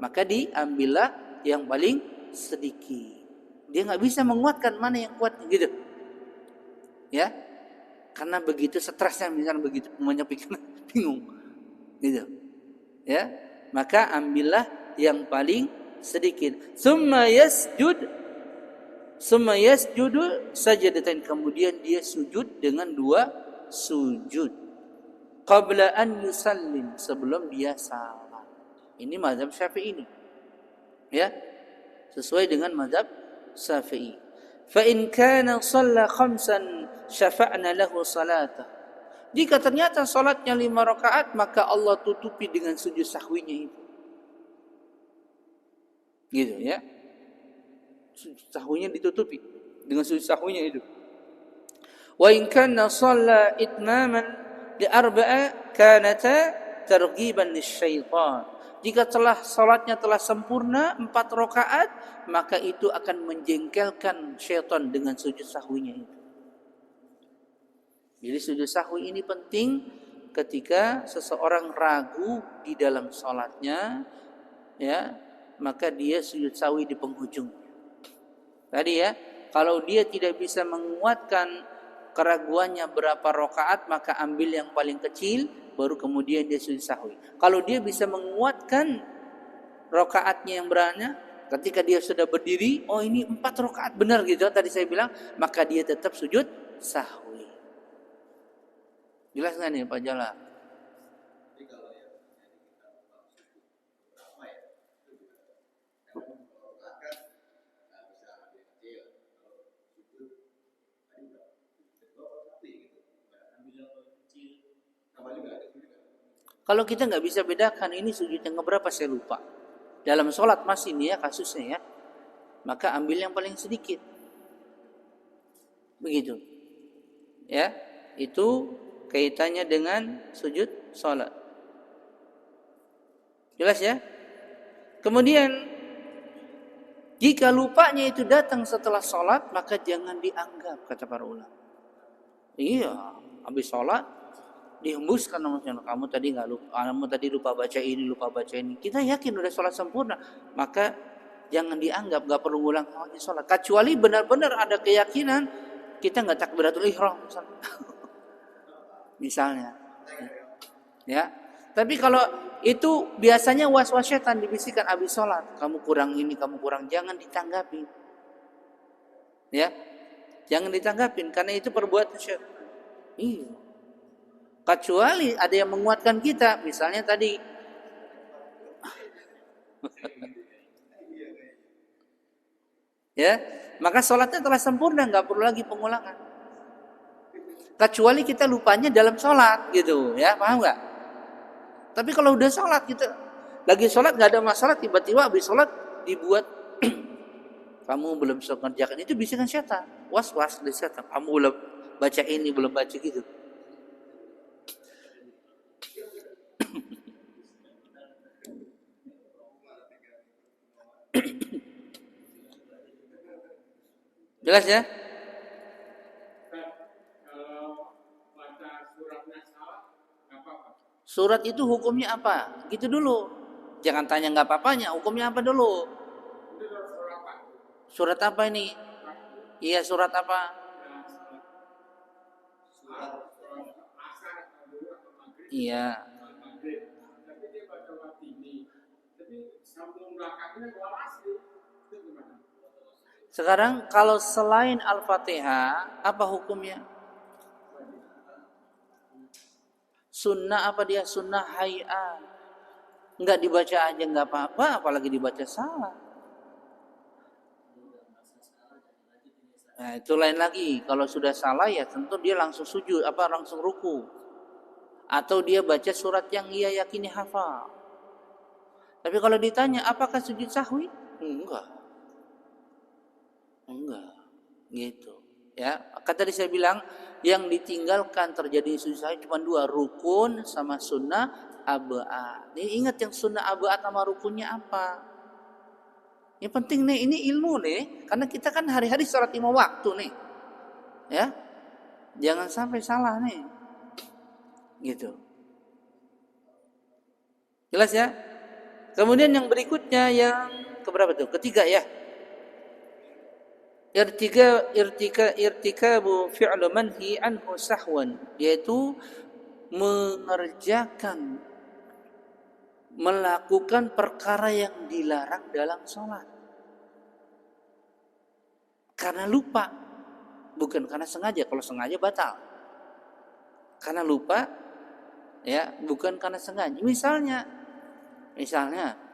Maka diambillah yang paling sedikit. Dia nggak bisa menguatkan mana yang kuat gitu, ya, karena begitu stresnya, misalnya begitu semuanya pikiran bingung, gitu, ya. Maka ambillah yang paling sedikit. Summa yasjudu sajadatain, kemudian dia sujud dengan 2 sujud. Qabla an yusallim, sebelum dia salam. Ini mazhab Syafi'i ini, ya, sesuai dengan mazhab Syafi'i. Fa in kana shalla khamsan syafa'na lahu salatah. Jika ternyata salatnya 5 rakaat, maka Allah tutupi dengan sujud sahwinya itu. Gitu ya. Sujud sahwinya ditutupi dengan sujud sahwinya itu. Wa in kana shalla itmaman li arba'a kanata targhiban lisyaitan. Jika salatnya telah sempurna 4 rakaat, maka itu akan menjengkelkan syaitan dengan sujud sahwinya itu. Jadi sujud sahwi ini penting ketika seseorang ragu di dalam salatnya, ya, maka dia sujud sahwi di penghujung. Tadi ya, kalau dia tidak bisa menguatkan keraguannya berapa rakaat, maka ambil yang paling kecil, baru kemudian dia sujud sahwi. Kalau dia bisa menguatkan rakaatnya yang beranya, ketika dia sudah berdiri, oh ini 4 rakaat benar gitu tadi saya bilang, maka dia tetap sujud sahwi. Jelas nggak nih Pak Jala? Kalau kita nggak bisa bedakan ini sujud yang keberapa, saya lupa. Dalam sholat masih ini ya kasusnya ya, maka ambil yang paling sedikit. Begitu. Ya, itu kaitannya dengan sujud sholat. Jelas ya? Kemudian jika lupanya itu datang setelah sholat, maka jangan dianggap, kata para ulama. Iya, habis sholat dihembuskan namanya, kamu tadi nggak lupa, kamu tadi lupa baca ini, lupa baca ini. Kita yakin udah sholat sempurna, maka jangan dianggap, nggak perlu ulang lagi sholat. Kecuali benar-benar ada keyakinan kita nggak takbiratul ihram misalnya, ya. Tapi kalau itu biasanya was-was setan dibisikkan habis sholat, kamu kurang ini, kamu kurang, jangan ditanggapi, ya, jangan ditanggapin karena itu perbuatan setan. Iya. Kecuali ada yang menguatkan kita, misalnya tadi ya, maka sholatnya telah sempurna, nggak perlu lagi pengulangan. Kecuali kita lupanya dalam sholat gitu, ya, paham nggak? Tapi kalau udah sholat, kita lagi sholat nggak ada masalah, tiba-tiba habis sholat dibuat kamu belum bisa ngerjakan, itu bisikan setan, was-was dari setan, kamu belum baca ini, belum baca gitu. Jelas ya? Surat itu hukumnya apa? Gitu dulu. Jangan tanya nggak apa-apanya, hukumnya apa dulu? Surat apa ini? Iya, surat apa? Iya. Sekarang kalau selain Al-Fatihah, apa hukumnya? Sunnah apa dia? Sunnah hayat. Enggak dibaca aja enggak apa-apa, apalagi dibaca salah. Nah, itu lain lagi. Kalau sudah salah ya tentu dia langsung sujud, langsung ruku. Atau dia baca surat yang ia yakini hafal. Tapi kalau ditanya apakah sujud sahwi? Enggak. Enggak. Gitu. Ya, kata tadi saya bilang yang ditinggalkan terjadi sujud sahwi cuma dua, rukun sama sunnah abad. Ini ingat yang sunnah abad sama rukunnya apa? Yang penting nih, ini ilmu nih, karena kita kan hari-hari sholat 5 waktu nih, ya, jangan sampai salah nih, gitu. Jelas ya? Kemudian yang berikutnya yang keberapa tuh? Ketiga ya. Irtikabu fi'lu manhi anhu sahwan, yaitu melakukan perkara yang dilarang dalam sholat karena lupa, bukan karena sengaja. Kalau sengaja batal. Karena lupa, ya, bukan karena sengaja. Misalnya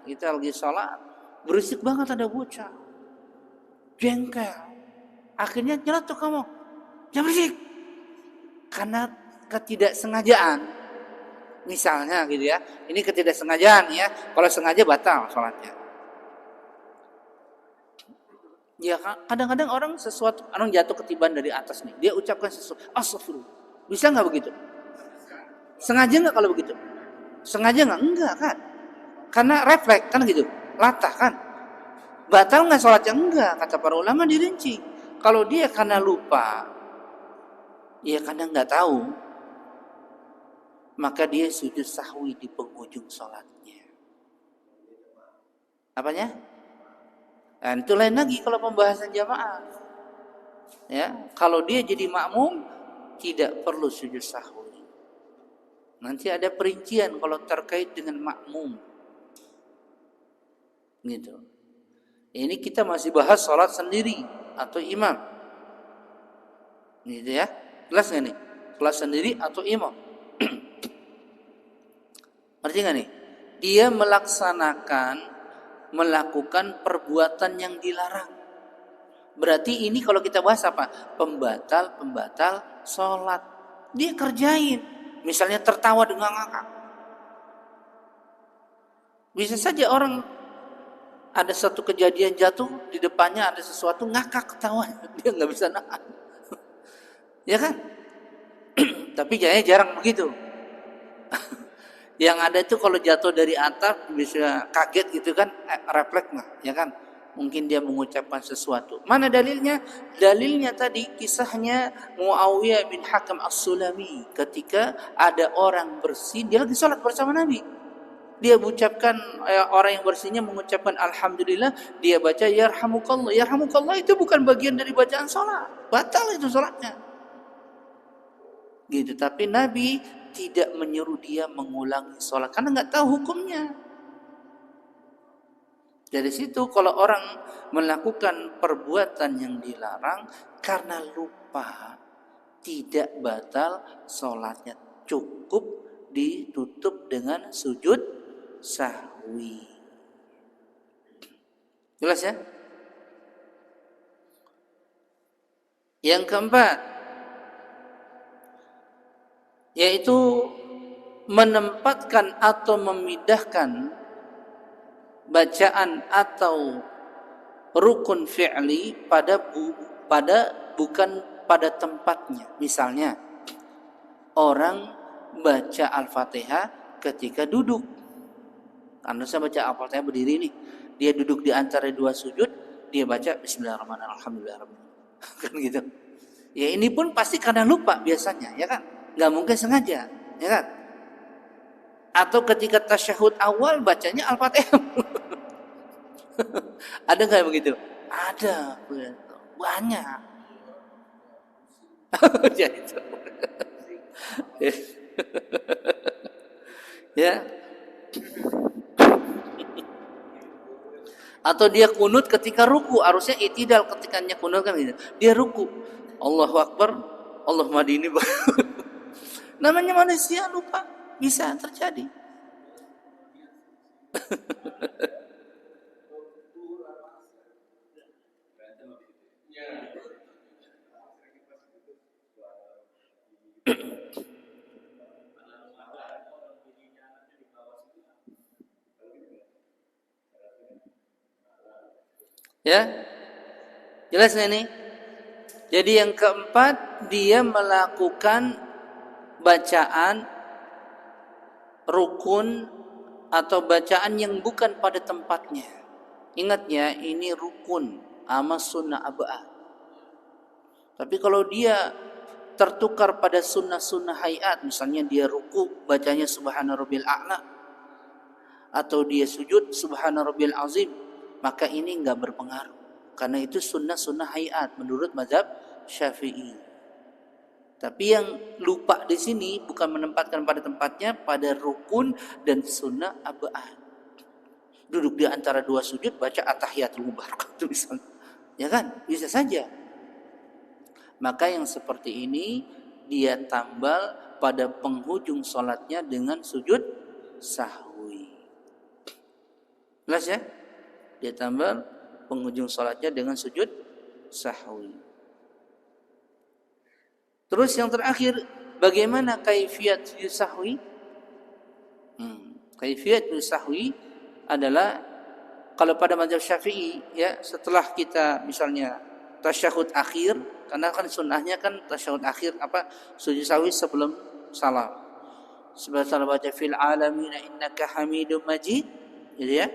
kita lagi sholat, berisik banget ada bocah, jengkel, akhirnya nyeletuk kamu, jangan berisik, karena ketidaksengajaan. Misalnya gitu ya, ini ketidaksengajaan ya. Kalau sengaja batal sholatnya. Ya kadang-kadang orang jatuh ketiban dari atas nih, dia ucapkan sesuatu, astagfirullah, bisa nggak begitu? Sengaja nggak kalau begitu? Sengaja nggak? Enggak kan? Karena refleks kan gitu, latah kan? Batal nggak sholatnya? Enggak, kata para ulama dirinci. Kalau dia karena lupa, ya karena nggak tahu, maka dia sujud sahwi di penghujung sholatnya. Apanya? Dan itu lain lagi kalau pembahasan jamaah. Ya, kalau dia jadi makmum tidak perlu sujud sahwi. Nanti ada perincian kalau terkait dengan makmum. Gitu. Ini kita masih bahas sholat sendiri atau imam. Gitu ya. Jelas nggak nih? Sholat sendiri atau imam. Ngerti nggak nih? Dia melakukan perbuatan yang dilarang. Berarti ini kalau kita bahas apa? Pembatal sholat. Dia kerjain. Misalnya tertawa dengan ngakak. Bisa saja orang ada satu kejadian jatuh, di depannya ada sesuatu, ngakak ketawa. Dia nggak bisa nahan. Ya kan? Tapi jarang begitu. Yang ada itu kalau jatuh dari atap bisa kaget gitu kan, refleks lah, ya kan? Mungkin dia mengucapkan sesuatu. Mana dalilnya? Dalilnya tadi kisahnya Muawiyah bin Hakam As-Sulami, ketika ada orang bersin, dia lagi sholat bersama Nabi. Dia mengucapkan, orang yang bersinnya mengucapkan alhamdulillah, dia baca yarhamukallah. Yarhamukallah itu bukan bagian dari bacaan sholat, batal itu sholatnya. Gitu. Tapi Nabi tidak menyuruh dia mengulangi sholat karena nggak tahu hukumnya. Dari situ kalau orang melakukan perbuatan yang dilarang karena lupa, tidak batal sholatnya, cukup ditutup dengan sujud sahwi. Jelas ya? Yang keempat, yaitu menempatkan atau memindahkan bacaan atau rukun fi'li bukan pada tempatnya. Misalnya orang baca Al-Fatihah ketika duduk. Karena saya baca Al-Fatihah berdiri nih, dia duduk di antara dua sujud, dia baca Bismillahirrahmanirrahim, Alhamdulillahirrahmanirrahim. Kan gitu. Ya ini pun pasti karena lupa biasanya, ya kan? Nggak mungkin sengaja, ya kan? Atau ketika tasyahud awal bacanya Al-Fatihah. Ada nggak begitu? Ada, banyak. Jadi itu. Ya. Atau dia kunut ketika ruku, harusnya i'tidal ketikanya kunut kan gitu. Dia ruku, Allahu Akbar, Allahumma dini. Namanya manusia lupa, bisa terjadi. Ya, jelas nggak ini? Jadi yang keempat, dia melakukan bacaan rukun atau bacaan yang bukan pada tempatnya. Ingat ya, ini rukun sama sunnah aba'ah. Tapi kalau dia tertukar pada sunnah-sunnah hayat, misalnya dia ruku bacanya subhana rabbil a'la, atau dia sujud subhana rabbil azim, maka ini enggak berpengaruh. Karena itu sunnah-sunnah hayat menurut mazhab Syafi'i. Tapi yang lupa di sini bukan menempatkan pada tempatnya, pada rukun dan sunnah aba'ah. Duduk di antara dua sujud baca at-tahiyatul mubarakatuh misalnya. Ya kan? Bisa saja. Maka yang seperti ini dia tambal pada penghujung sholatnya dengan sujud sahwi. Jelas ya? Dia tambal penghujung sholatnya dengan sujud sahwi. Terus yang terakhir, bagaimana kaifiyat sujud sahwi? Kaifiyat sujud sahwi adalah kalau pada mazhab Syafi'i ya, setelah kita misalnya tasyahud akhir, karena kan sunnahnya kan tasyahud akhir sujud sahwi sebelum salam. Sebelum baca fil alamin innaka hamidum majid, gitu ya.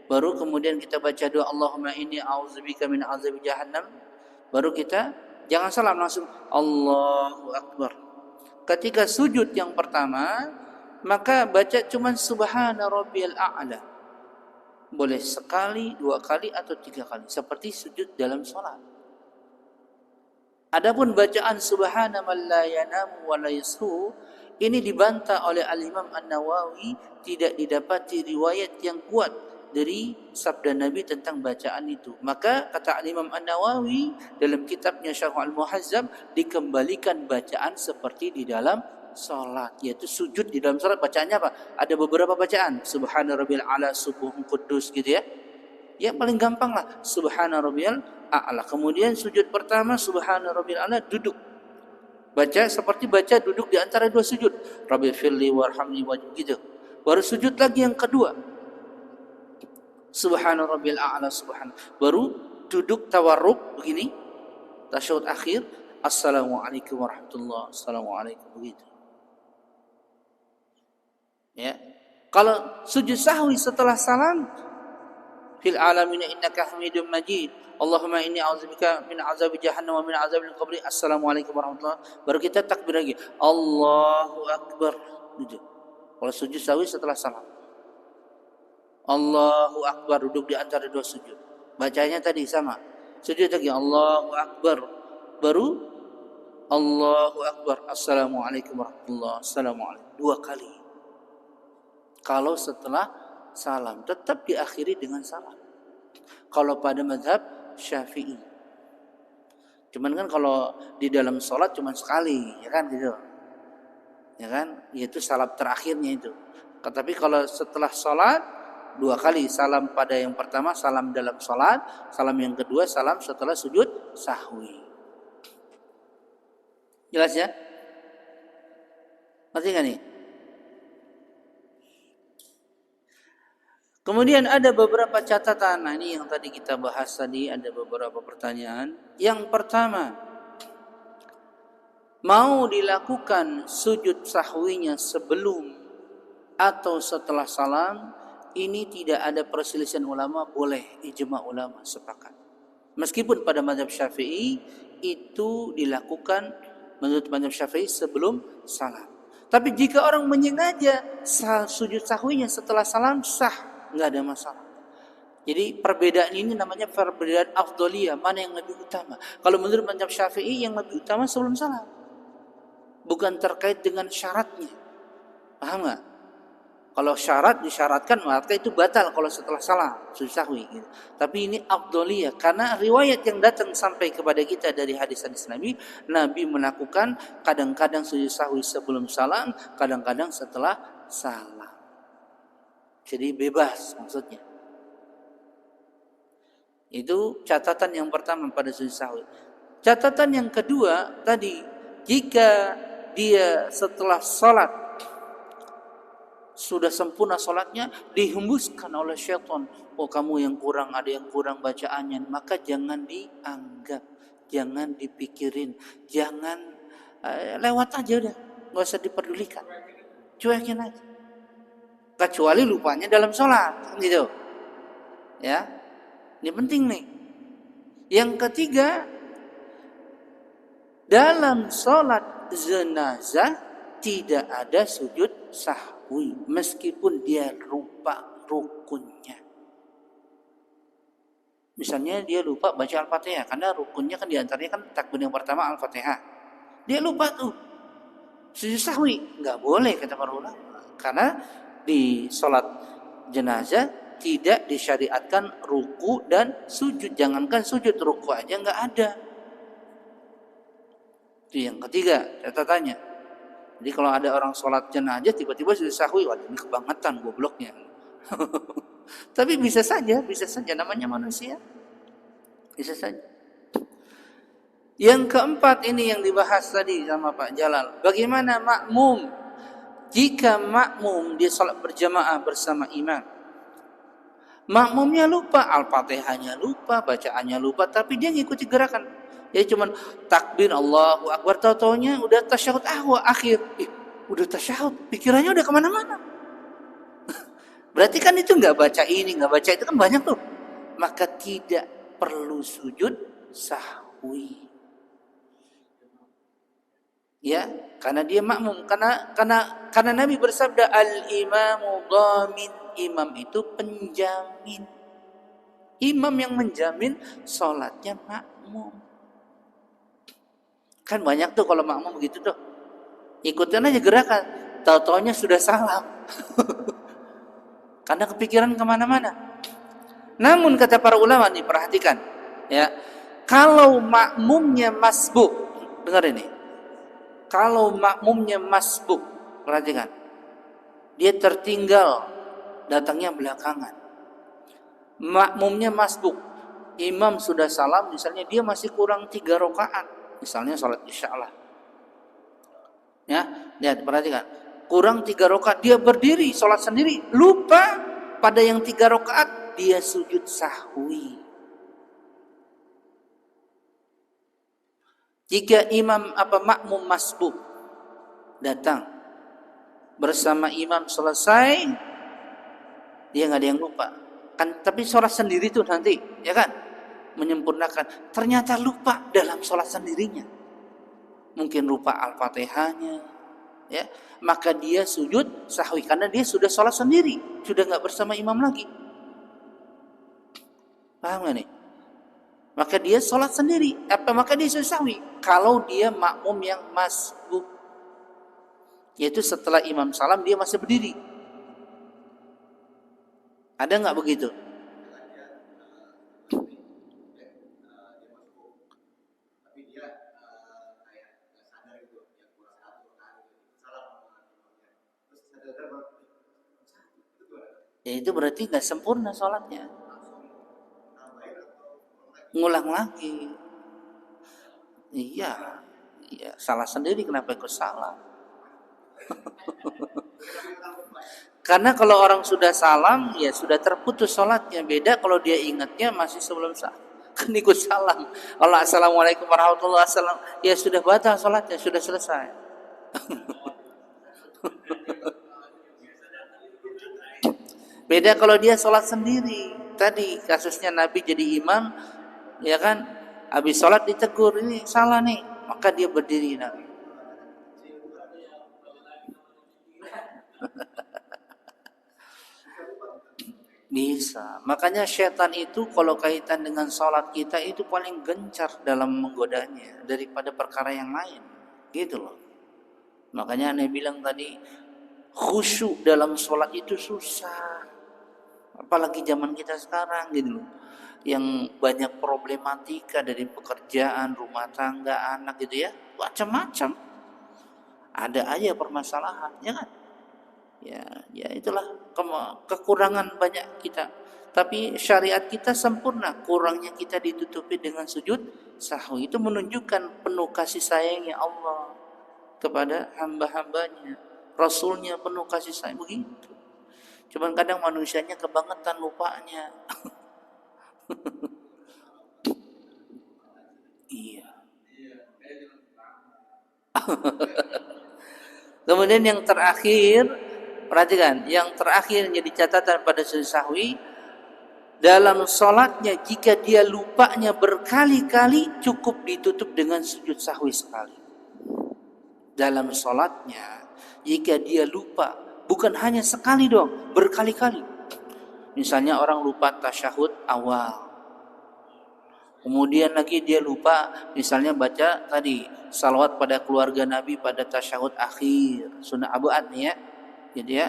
Baru kemudian kita baca doa Allahumma inni a'udzubika min azabi jahannam. Baru kita jangan salam, langsung Allahu Akbar. Ketika sujud yang pertama, maka baca cuman subhana rabbiyal a'la. Boleh sekali, dua kali, atau tiga kali. Seperti sujud dalam sholat. Adapun bacaan subhana man la yanamu wa la yashu, ini dibantah oleh Al-Imam An-Nawawi, tidak didapati riwayat yang kuat dari sabda Nabi tentang bacaan itu. Maka kata Imam An-Nawawi dalam kitabnya Syarh Al-Muhazzab, dikembalikan bacaan seperti di dalam salat, yaitu sujud di dalam salat bacaannya apa? Ada beberapa bacaan, subhana rabbil a'la subuhun quddus gitu ya. Ya paling gampang lah subhana rabbiyal a'la. Kemudian sujud pertama subhana rabbil a'la, duduk. Baca seperti baca duduk di antara dua sujud. Rabbil firli warhamni gitu. Baru sujud lagi yang kedua, subhana rabbil a'la subhana. Baru duduk tawarruk begini, tasyahud akhir, assalamualaikum warahmatullahi assalamualaikum begitu. Ya. Kalau sujud sahwi setelah salam, fil alamin innaka hamidum majid, Allahumma inni a'udzubika min azabi jahannam wa min azabil qabri, assalamualaikum warahmatullahi. Baru kita takbir lagi, Allahu Akbar. Gitu. Kalau sujud sahwi setelah salam, Allahu Akbar, duduk di antara dua sujud. Bacanya tadi sama. Sujud lagi Allahu Akbar. Baru Allahu Akbar, assalamualaikum warahmatullahi assalamualaikum. Dua kali. Kalau setelah salam, tetap diakhiri dengan salam. Kalau pada mazhab Syafi'i. Cuman kan kalau di dalam sholat cuma sekali, ya kan gitu. Ya kan? Yaitu salam terakhirnya itu. Tapi kalau setelah sholat, dua kali. Salam pada yang pertama, salam dalam sholat. Salam yang kedua, salam setelah sujud sahwi. Jelas ya? Ngerti gak nih? Kemudian ada beberapa catatan. Nah ini yang tadi kita bahas tadi, ada beberapa pertanyaan. Yang pertama, mau dilakukan sujud sahwinya sebelum atau setelah salam, ini tidak ada perselisihan ulama, boleh, ijma ulama sepakat. Meskipun pada mazhab Syafi'i itu dilakukan menurut mazhab Syafi'i sebelum salam. Tapi jika orang menyengaja sujud sahwinya setelah salam, sah, nggak ada masalah. Jadi perbedaan ini namanya perbedaan afdoliyah, mana yang lebih utama. Kalau menurut mazhab Syafi'i yang lebih utama sebelum salam, bukan terkait dengan syaratnya. Paham nggak? Kalau syarat disyaratkan maka itu batal kalau setelah salam sujud sahwi gitu. Tapi ini afdholiyah karena riwayat yang datang sampai kepada kita dari hadis-hadis Nabi, Nabi melakukan kadang-kadang sujud sahwi sebelum salam, kadang-kadang setelah salam. Jadi bebas maksudnya. Itu catatan yang pertama pada sujud sahwi. Catatan yang kedua tadi, jika dia setelah salat sudah sempurna salatnya, dihembuskan oleh syaitan, oh kamu yang kurang, ada yang kurang bacaannya, maka jangan dianggap, jangan dipikirin, jangan lewat aja udah, nggak usah diperdulikan, cuekin aja. Kecuali lupanya dalam salat, gitu. Ya, ini penting nih. Yang ketiga, dalam salat jenazah tidak ada sujud sahwi meskipun dia lupa rukunnya. Misalnya dia lupa baca Al-Fatihah karena rukunnya kan diantaranya kan takbir yang pertama Al-Fatihah. Dia lupa tuh. Sujud sahwi nggak boleh kata para ulama. Karena di salat jenazah tidak disyariatkan ruku dan sujud. Jangankan sujud, ruku aja nggak ada. Itu yang ketiga catatannya. Jadi kalau ada orang sholat jenazah tiba-tiba sujud sahwi, wah ini kebangetan gobloknya. Tapi bisa saja namanya manusia. Bisa saja. Yang keempat ini yang dibahas tadi sama Pak Jalal. Bagaimana makmum? Jika makmum dia sholat berjamaah bersama imam, makmumnya lupa, Al-Fatihahnya lupa, bacaannya lupa, tapi dia ngikuti gerakan. Jadi cuman takbir Allahu Akbar, tau-taunya udah tasyahud akhir. Udah tasyahud, pikirannya udah kemana-mana. Berarti kan itu nggak baca ini, nggak baca itu kan banyak tuh. Maka tidak perlu sujud sahwi. Ya, karena dia makmum, karena Nabi bersabda al-imamu dhamin, imam itu penjamin. Imam yang menjamin salatnya makmum. Kan banyak tuh kalau makmum begitu tuh. Ikutin aja gerakan. Tahu-taunya sudah salam. Karena kepikiran kemana-mana. Namun kata para ulama nih, perhatikan. Ya, kalau makmumnya masbuk. Dengar ini. Kalau makmumnya masbuk. Perhatikan. Dia tertinggal. Datangnya belakangan. Makmumnya masbuk. Imam sudah salam. Misalnya dia masih kurang 3 rakaat. Misalnya sholat isya lah. Ya, lihat perhatikan. Kurang 3 rakaat dia berdiri sholat sendiri, lupa pada yang 3 rakaat dia sujud sahwi. Jika makmum masbuk datang bersama imam selesai, dia nggak ada yang lupa. Kan tapi sholat sendiri tuh nanti, ya kan? Menyempurnakan, ternyata lupa dalam sholat sendirinya, mungkin lupa Al-Fatihahnya, ya, maka dia sujud sahwi karena dia sudah sholat sendiri, sudah nggak bersama imam lagi. Paham nggak nih? Maka dia sholat sendiri, maka dia sujud sahwi. Kalau dia makmum yang masbuk, yaitu setelah imam salam dia masih berdiri. Ada nggak begitu? Ya itu berarti nggak sempurna sholatnya. Ngulang lagi. Iya, salah sendiri, kenapa ikut salah? Karena kalau orang sudah salam, ya sudah terputus sholatnya. Beda kalau dia ingatnya masih sebelum salam. Kan ikut salam. Kalau assalamualaikum warahmatullahi wabarakatuh, ya sudah batal sholatnya, sudah selesai. Beda kalau dia sholat sendiri. Tadi kasusnya Nabi jadi imam, ya kan? Habis sholat ditegur, ini salah nih, maka dia berdiri Nabi. Bisa. Makanya syaitan itu kalau kaitan dengan sholat kita itu paling gencar dalam menggodanya daripada perkara yang lain. Gitu loh. Makanya Anda bilang tadi, Khusyuk dalam sholat itu susah. Apalagi zaman kita sekarang gitu loh. Yang banyak problematika dari pekerjaan, rumah tangga, anak gitu ya. Macam-macam. Ada aja permasalahan, ya kan? Ya itulah kekurangan banyak kita. Tapi syariat kita sempurna, kurangnya kita ditutupi dengan sujud sahwi. Itu menunjukkan penuh kasih sayangnya Allah kepada hamba-hambanya. Rasulnya penuh kasih sayang begitu. Cuman kadang manusianya kebangetan lupanya. Iya. Kemudian yang terakhir, perhatikan, yang terakhir jadi catatan pada sujud sahwi, dalam sholatnya jika dia lupanya berkali-kali cukup ditutup dengan sujud sahwi sekali. Dalam sholatnya jika dia lupa bukan hanya sekali dong, berkali-kali. Misalnya orang lupa tasyahud awal, kemudian lagi dia lupa misalnya baca tadi salawat pada keluarga Nabi pada tasyahud akhir, sunnah abu'ad nih ya, gitu ya.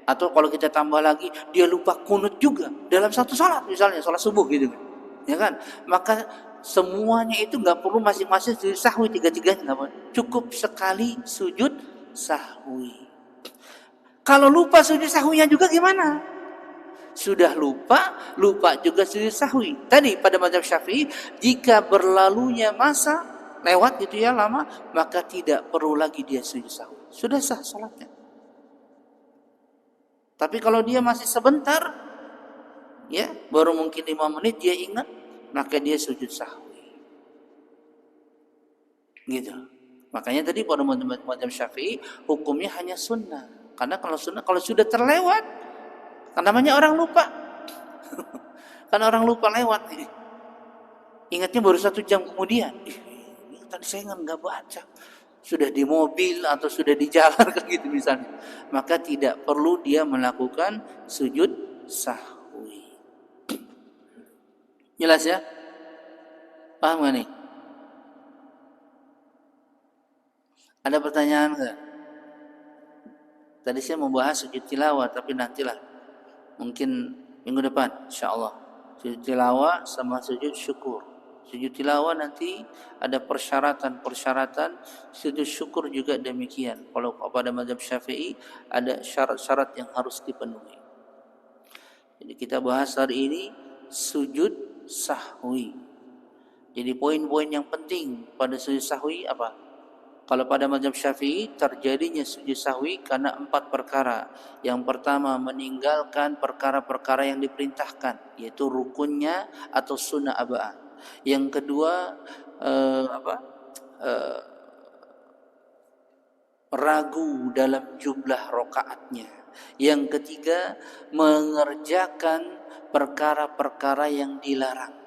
Atau kalau kita tambah lagi dia lupa kunut juga dalam satu salat, misalnya salat subuh gitu kan, ya kan? Maka semuanya itu nggak perlu masing-masing sujud sahwi, tiga-tiganya nggak perlu, cukup sekali sujud sahwi. Kalau lupa sujud sahwinya juga gimana? Sudah lupa juga sujud sahwi. Tadi pada mazhab Syafi'i, jika berlalunya masa lewat gitu ya lama, maka tidak perlu lagi dia sujud sahwi. Sudah sah salatnya. Tapi kalau dia masih sebentar, ya baru mungkin 5 menit dia ingat, maka dia sujud sahwi. Gitu. Makanya tadi pada mazhab Syafi'i hukumnya hanya sunnah. Karena kalau sunnah kalau sudah terlewat, kan namanya orang lupa. Kan orang lupa lewat. Ingatnya baru 1 jam kemudian. Tadi saya nggak baca. Sudah di mobil atau sudah di jalan kan gitu misalnya. Maka tidak perlu dia melakukan sujud sahwi. Jelas ya? Paham gak nih? Ada pertanyaan nggak? Tadi saya mau bahas sujud tilawah, tapi nantilah. Mungkin minggu depan, insya Allah. Sujud tilawah sama sujud syukur. Sujud tilawah nanti ada persyaratan. Sujud syukur juga demikian. Kalau pada mazhab Syafi'i ada syarat-syarat yang harus dipenuhi. Jadi kita bahas hari ini sujud sahwi. Jadi poin-poin yang penting pada sujud sahwi apa? Kalau pada mazhab Syafi'i terjadinya sujud sahwi karena 4 perkara. Yang pertama meninggalkan perkara-perkara yang diperintahkan, yaitu rukunnya atau sunnah aba'ah. Yang kedua ragu dalam jumlah rakaatnya. Yang ketiga mengerjakan perkara-perkara yang dilarang.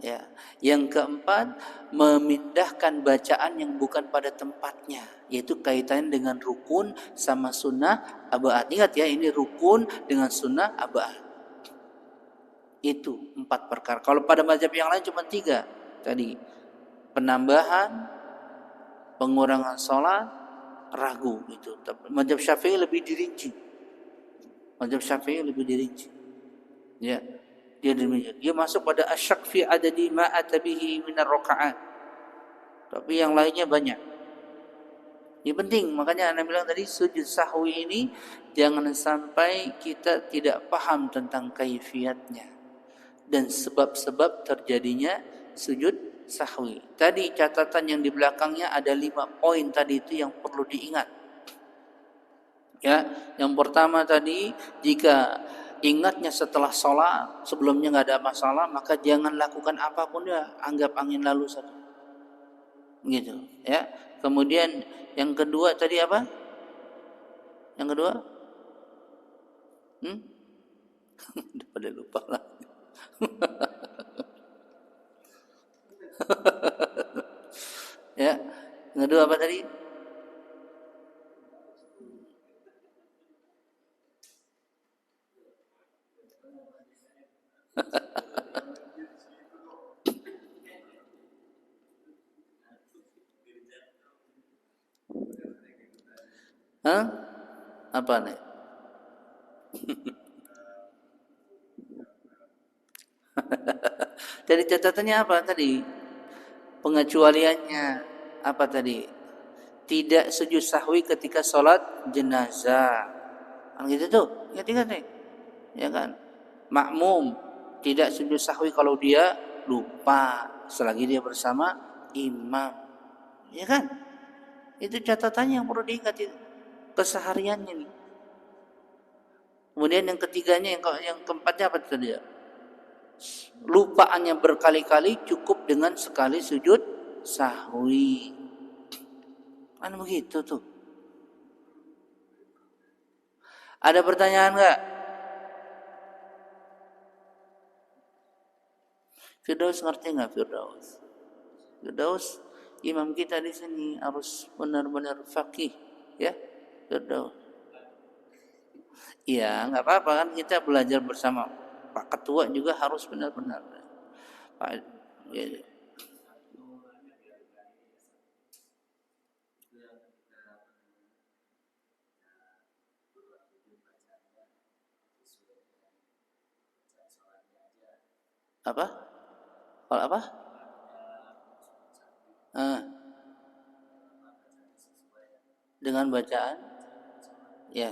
Ya. Yang keempat, memindahkan bacaan yang bukan pada tempatnya, yaitu kaitannya dengan rukun sama sunnah aba'ah. Ingat ya, ini rukun dengan sunnah aba'ah. Itu 4 perkara. Kalau pada mazhab yang lain cuma 3 tadi. Penambahan, pengurangan sholat, ragu itu. Mazhab Syafi'i lebih dirinci. Ya. Dia masuk pada asyak fi adadi ma atabihi minar rakaat. Tapi yang lainnya banyak. Ini penting, makanya Anda bilang tadi sujud sahwi ini jangan sampai kita tidak paham tentang kaifiatnya dan sebab-sebab terjadinya sujud sahwi. Tadi catatan yang di belakangnya ada 5 poin tadi itu yang perlu diingat. Ya, yang pertama tadi, jika ingatnya setelah sholat, sebelumnya nggak ada masalah, maka jangan lakukan apapun ya, anggap angin lalu saja. Gitu, ya. Kemudian yang kedua tadi apa? Yang kedua? Udah pada lupa lah. Ya. Yang kedua apa tadi? Hah? Apa nih? Jadi catatannya apa tadi? Pengecualiannya apa tadi? Tidak sujud sahwi ketika sholat jenazah. Kan gitu tuh, ingat-ingat nih, ya kan? Makmum tidak sujud sahwi kalau dia lupa selagi dia bersama imam, ya kan? Itu catatannya yang perlu diingat itu, kesehariannya nih. Kemudian yang ketiganya, yang keempatnya apa tadi ya? Lupaannya berkali-kali cukup dengan sekali sujud sahwi. Kan begitu tuh. Ada pertanyaan nggak? Firdaus ngerti nggak Firdaus? Firdaus imam kita di sini harus benar-benar faqih, ya Firdaus. Iya, nggak apa-apa kan kita belajar bersama. Pak Ketua juga harus benar-benar. Pak, ya. Apa? Kalau apa? Ah, dengan bacaan, ya.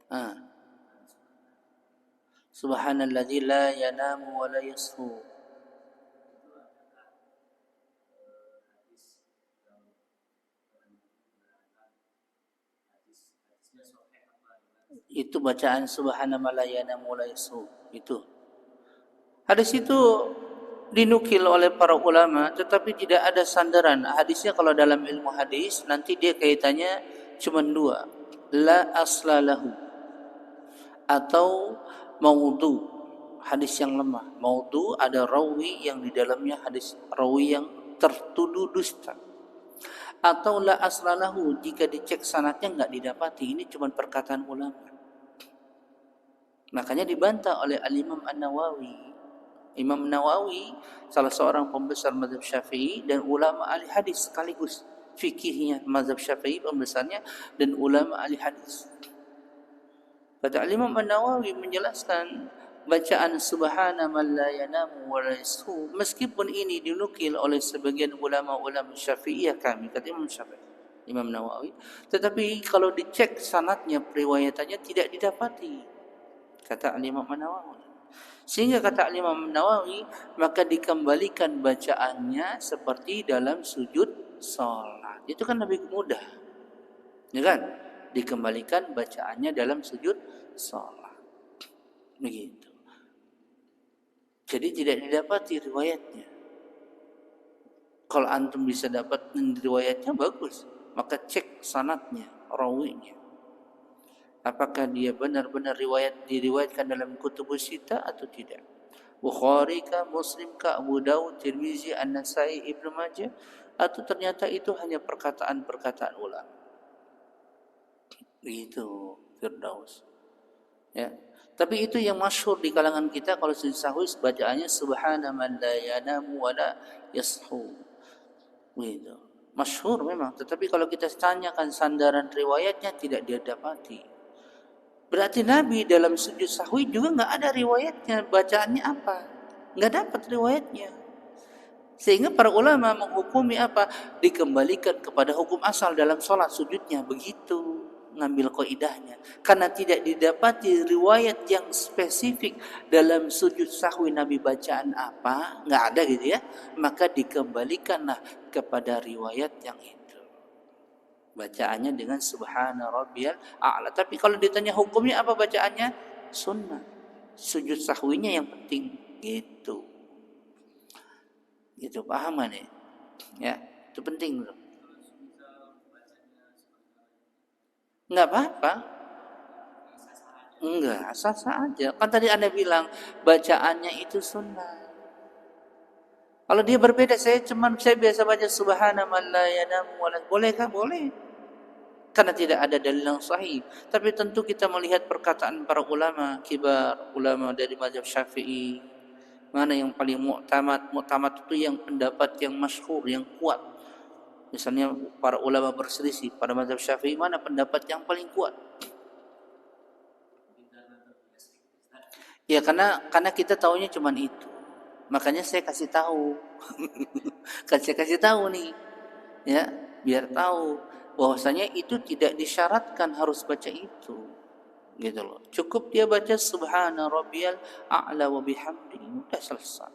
Ah. Subhanalladzi la yanamu wa la yashu. Itu bacaan subhanallah la yanamu wa la yashu. Itu. Hadis itu dinukil oleh para ulama tetapi tidak ada sandaran. Hadisnya kalau dalam ilmu hadis nanti dia kaitannya cuma dua. La aslalahu atau maudhu, hadis yang lemah. Maudhu ada rawi yang di dalamnya hadis rawi yang tertuduh dusta. Atau la aslalahu, jika dicek sanadnya enggak didapati, ini cuma perkataan ulama. Makanya dibantah oleh Al-Imam An-Nawawi. Imam Nawawi salah seorang pembesar mazhab Syafi'i dan ulama ahli hadis sekaligus. Fikihnya mazhab Syafi'i pembesarnya dan ulama ahli hadis. Kata Imam An-Nawawi menjelaskan bacaan subhana man la yanamu wa la yashu, meskipun ini dinukil oleh sebagian ulama-ulama Syafi'iyah kami, kata Imam Syafi'i, Imam Nawawi, tetapi kalau dicek sanadnya, periwayatannya tidak didapati, kata Imam An-Nawawi. Sehingga kata Imam Nawawi, maka dikembalikan bacaannya seperti dalam sujud salat. Itu kan lebih mudah, ya kan? Dikembalikan bacaannya dalam sujud salat. Begitu. Jadi tidak didapati riwayatnya. Kalau antum bisa dapat riwayatnya bagus, maka cek sanadnya, rawinya. Apakah dia benar-benar diriwayatkan dalam kutubus sita atau tidak? Bukhari kah, Muslim kah, Abu Dawud, Tirmizi, An-Nasai, Ibnu Majah, atau ternyata itu hanya perkataan-perkataan ulama. Begitu Firdaus. Ya. Tapi itu yang masyhur di kalangan kita, kalau sujud sahwi bacaannya subhana man la yanamu wa la yashu. Begitu. Masyhur memang, tetapi kalau kita tanyakan sandaran riwayatnya tidak dia dapati. Berarti Nabi dalam sujud sahwi juga enggak ada riwayatnya, bacaannya apa? Enggak dapat riwayatnya. Sehingga para ulama menghukumi apa? Dikembalikan kepada hukum asal dalam sholat sujudnya. Begitu ngambil kaidahnya. Karena tidak didapati riwayat yang spesifik dalam sujud sahwi Nabi bacaan apa, enggak ada gitu ya. Maka dikembalikanlah kepada riwayat yang itu. Bacaannya dengan subhana rabbiyal a'la. Tapi kalau ditanya hukumnya apa bacaannya? Sunnah. Sujud sahwinya yang penting. Gitu. Gitu, paham gak nih? Ya, itu penting loh. Enggak apa-apa. Enggak, sah-sah aja. Kan tadi Anda bilang bacaannya itu sunnah. Kalau dia berbeda, saya biasa baca subhana man la yanamu wa la, bolehkah? Boleh. Karena tidak ada dalil yang sahih. Tapi tentu kita melihat perkataan para ulama kibar, ulama dari mazhab Syafi'i. Mana yang paling mu'tamad? Mu'tamad itu yang pendapat yang masyhur, yang kuat. Misalnya para ulama berselisih pada mazhab Syafi'i mana pendapat yang paling kuat? Ya karena kita taunya cuma itu. Makanya saya kasih tahu. Saya kasih tahu nih, ya, biar tahu bahwasanya itu tidak disyaratkan harus baca itu. Gitu loh. Cukup dia baca subhana rabbiyal a'la wa bihamdi, udah selesai.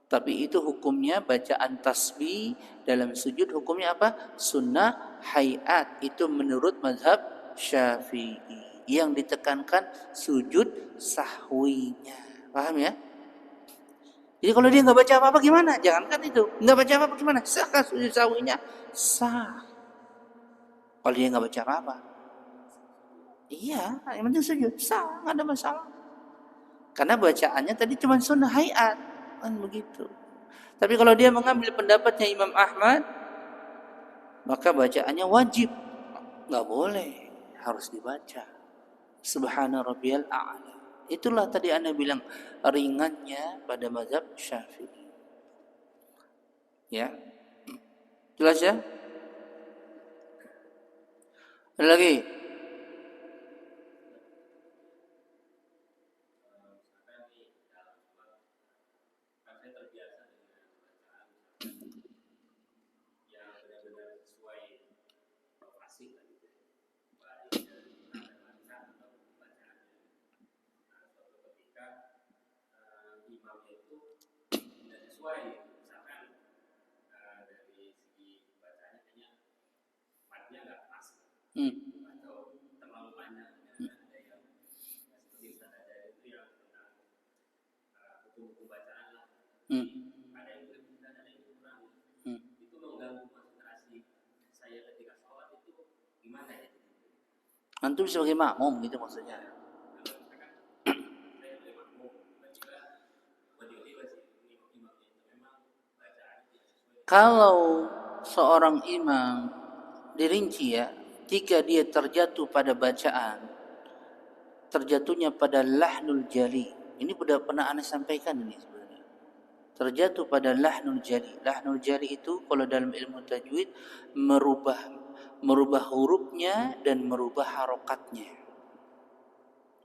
Tapi itu hukumnya bacaan tasbih dalam sujud hukumnya apa? Sunnah hayat. Itu menurut mazhab Syafi'i. Yang ditekankan sujud sahwinya. Paham ya? Jadi kalau dia nggak baca apa-apa gimana? Jangankan itu, nggak baca apa-apa gimana? Sah sujud sahwinya? Sah. Kalau dia nggak baca apa-apa, iya, yang penting sujud sah, nggak ada masalah. Karena bacaannya tadi cuma sunnah hayat, kan begitu. Tapi kalau dia mengambil pendapatnya Imam Ahmad, maka bacaannya wajib, nggak boleh, harus dibaca. Subhana rabbiyal a'la. Itulah tadi Anda bilang ringannya pada mazhab Syafi'i. Ya, jelas ya? Ada lagi? Hmm. Hmm. Hmm. Antum sebagai makmum gitu maksudnya. Kalau seorang imam dirinci ya, jika dia terjatuh pada bacaan, terjatuhnya pada lahnul jali. Ini sudah pernah Anda sampaikan ini sebenarnya. Terjatuh pada lahnul jali. Lahnul jali itu kalau dalam ilmu tajwid merubah hurufnya dan merubah harokatnya.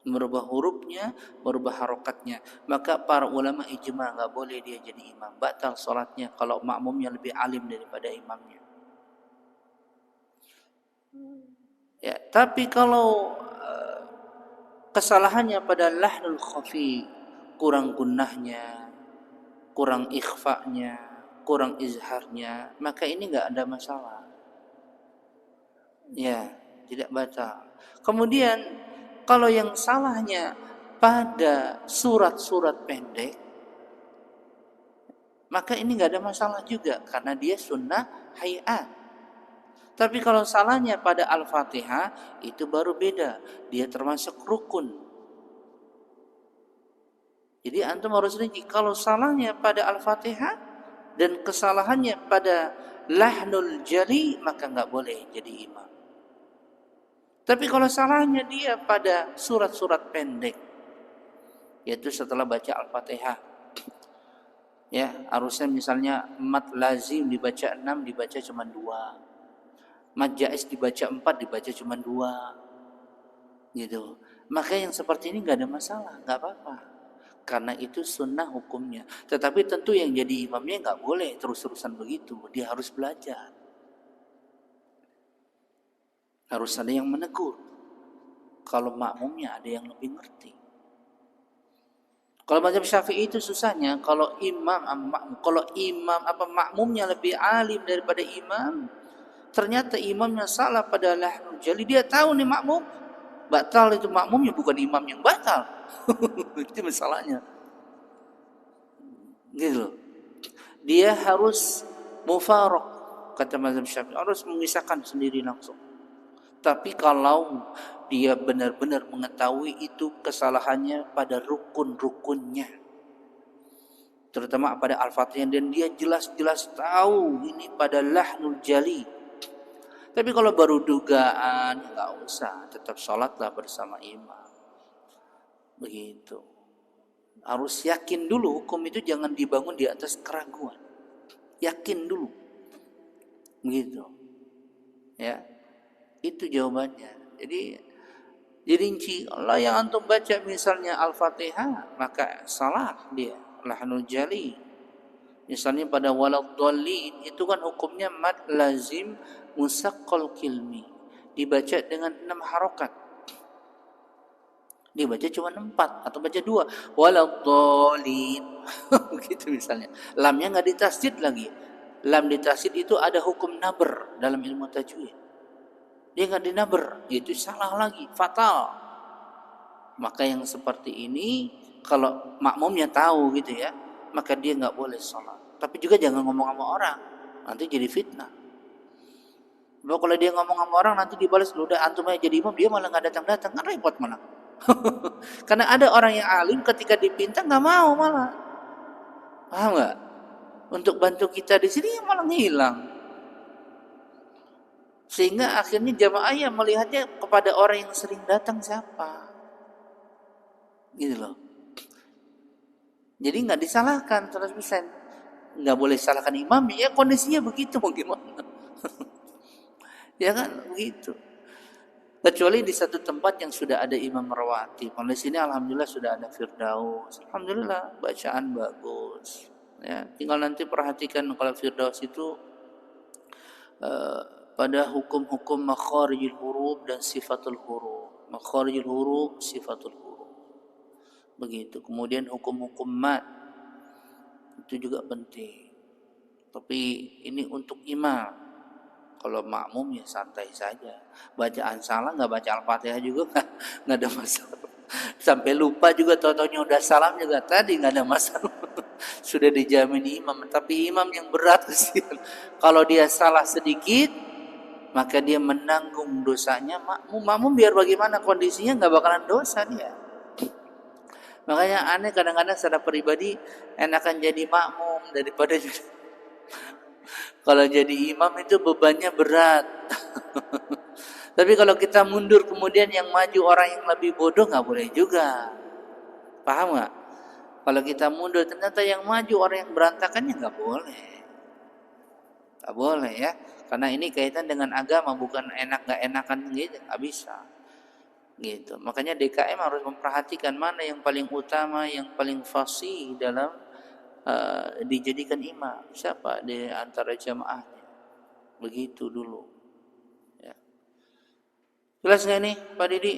Merubah hurufnya, merubah harokatnya. Maka para ulama ijma nggak boleh dia jadi imam. Batal solatnya kalau makmumnya lebih alim daripada imamnya. Ya, tapi kalau kesalahannya pada lahnul khafi, kurang gunnahnya, kurang ikhfa'nya, kurang izharnya, maka ini nggak ada masalah. Ya, tidak batal. Kemudian kalau yang salahnya pada surat-surat pendek, maka ini nggak ada masalah juga karena dia sunnah hayat. Tapi kalau salahnya pada Al-Fatihah itu baru beda, dia termasuk rukun. Jadi antum harus rinci kalau salahnya pada Al-Fatihah dan kesalahannya pada lahnul jali maka nggak boleh jadi imam. Tapi kalau salahnya dia pada surat-surat pendek, yaitu setelah baca Al-Fatihah, ya harusnya misalnya mat lazim dibaca 6 dibaca cuma 2, mat jaiz dibaca 4 dibaca cuma 2, gitu. Maka yang seperti ini nggak ada masalah, nggak apa-apa. Karena itu sunnah hukumnya. Tetapi tentu yang jadi imamnya nggak boleh terus-terusan begitu. Dia harus belajar. Harus ada yang menegur. Kalau makmumnya ada yang lebih ngerti. Kalau mazhab Syafi'i itu susahnya kalau makmumnya lebih alim daripada imam, ternyata imamnya salah pada lahnul jali, dia tahu nih makmum batal, itu makmumnya bukan imam yang batal. Itu masalahnya. Gitu. Dia harus mufaraq, kata mazhab Syafi'i, harus memisahkan sendiri langsung. Tapi kalau dia benar-benar mengetahui itu kesalahannya pada rukun-rukunnya, terutama pada Al-Fatihah, dan dia jelas-jelas tahu ini pada lahnul jali. Tapi kalau baru dugaan, nggak usah, tetap sholatlah bersama imam. Begitu. Harus yakin dulu, hukum itu jangan dibangun di atas keraguan. Yakin dulu. Begitu. Ya. Itu jawabannya. Jadi dirinci. Allah yang antum baca misalnya Al-Fatihah, maka salah dia. Lahnul jali. Misalnya pada waladdallin itu kan hukumnya mad lazim musaqqal kilmi. Dibaca dengan 6 harokat. Dibaca cuma 4 atau baca 2. Waladdallin. Begitu misalnya. Lamnya enggak ditasydid lagi. Lam ditasydid itu ada hukum nabr dalam ilmu tajwid. Dia enggak dinabr, itu salah lagi, fatal. Maka yang seperti ini kalau makmumnya tahu gitu ya, maka dia enggak boleh sholat. Tapi juga jangan ngomong sama orang, nanti jadi fitnah. Bahwa kalau dia ngomong sama orang nanti dibalas, udah antum aja jadi imam, dia malah enggak datang-datang, kan repot malah. Karena ada orang yang alim ketika dipinta enggak mau malah. Paham enggak? Untuk bantu kita di sini malah ngilang. Sehingga akhirnya jamaah yang melihatnya kepada orang yang sering datang siapa. Gitu loh. Jadi nggak disalahkan 100%. Nggak boleh salahkan imam, ya kondisinya begitu mau gimana. Ya kan begitu. Kecuali di satu tempat yang sudah ada imam rawatib. Kalau di sini alhamdulillah sudah ada Firdaus. Alhamdulillah bacaan bagus. Ya, tinggal nanti perhatikan kalau Firdaus itu pada hukum-hukum makharijul huruf dan sifatul huruf. Makharijul huruf, sifatul huruf. Begitu. Kemudian hukum-hukum mat itu juga penting. Tapi ini untuk imam. Kalau makmum ya santai saja. Bacaan salah nggak baca Al-Fatihah juga nggak ada masalah. Sampai lupa juga tahu-taunya udah salam juga tadi nggak ada masalah. Sudah dijamin imam. Tapi imam yang berat sih. Kalau dia salah sedikit maka dia menanggung dosanya. Makmum biar bagaimana kondisinya nggak bakalan dosa dia. Makanya aneh kadang-kadang secara pribadi enakan jadi makmum daripada jadi kalau jadi imam itu bebannya berat. Tapi kalau kita mundur kemudian yang maju orang yang lebih bodoh nggak boleh juga. Paham nggak? Kalau kita mundur ternyata yang maju orang yang berantakannya nggak boleh. Nggak boleh ya. Karena ini kaitan dengan agama, bukan enak nggak enakan gitu, nggak bisa. Gitu. Makanya DKM harus memperhatikan mana yang paling utama, yang paling fasih dalam dijadikan imam. Siapa di antara jamaahnya? Begitu dulu. Ya. Jelas nggak nih, Pak Didi?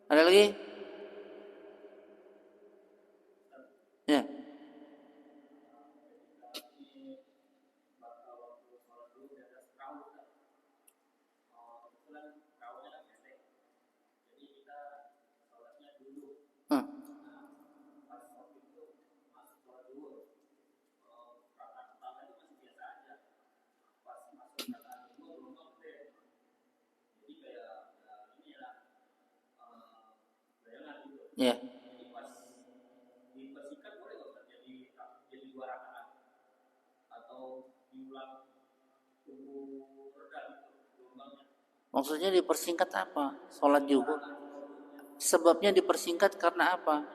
Ada lagi? Ya. Hmm. Ya. Maksudnya dipersingkat apa? Sholat zuhur. Sebabnya dipersingkat karena apa?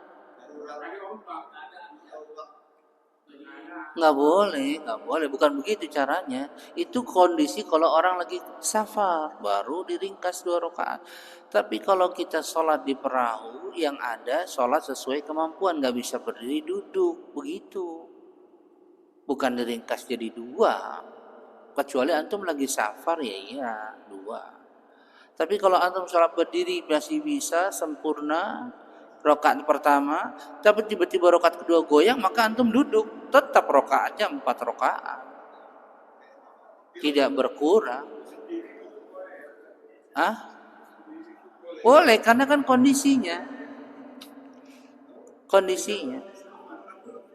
Nggak boleh. Bukan begitu caranya. Itu kondisi kalau orang lagi safar, baru diringkas 2 rakaat. Tapi kalau kita sholat di perahu, yang ada sholat sesuai kemampuan, nggak bisa berdiri duduk, begitu. Bukan diringkas jadi 2. Kecuali antum lagi safar ya iya 2. Tapi kalau antum sholat berdiri masih bisa sempurna rakaat pertama, tapi tiba-tiba rakaat kedua goyang, maka antum duduk, tetap rakaatnya 4 rakaat. Tidak berkurang. Ah? Boleh karena kan kondisinya.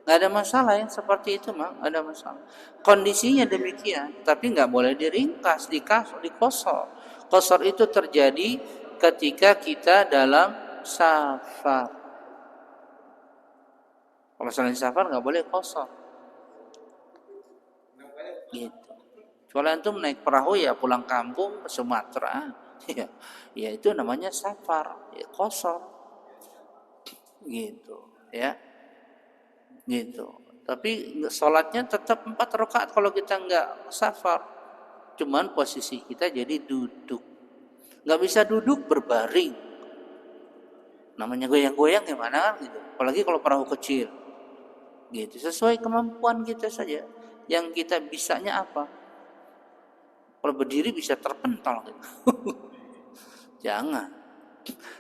Nggak ada masalah ya seperti itu mah, nggak ada masalah. Kondisinya demikian, tapi nggak boleh diringkas, dikosor. Kosor itu terjadi ketika kita dalam safar. Kalau selain safar nggak boleh kosor. Gitu. Kalau antum naik perahu ya pulang kampung ke Sumatera, ya itu namanya safar, ya kosor. Gitu, ya. Gitu. Tapi sholatnya tetap 4 rakaat kalau kita nggak safar. Cuman posisi kita jadi duduk. Nggak bisa duduk berbaring. Namanya goyang-goyang gimana kan gitu. Apalagi kalau perahu kecil. Gitu. Sesuai kemampuan kita saja. Yang kita bisanya apa? Kalau berdiri bisa terpental gitu. Jangan.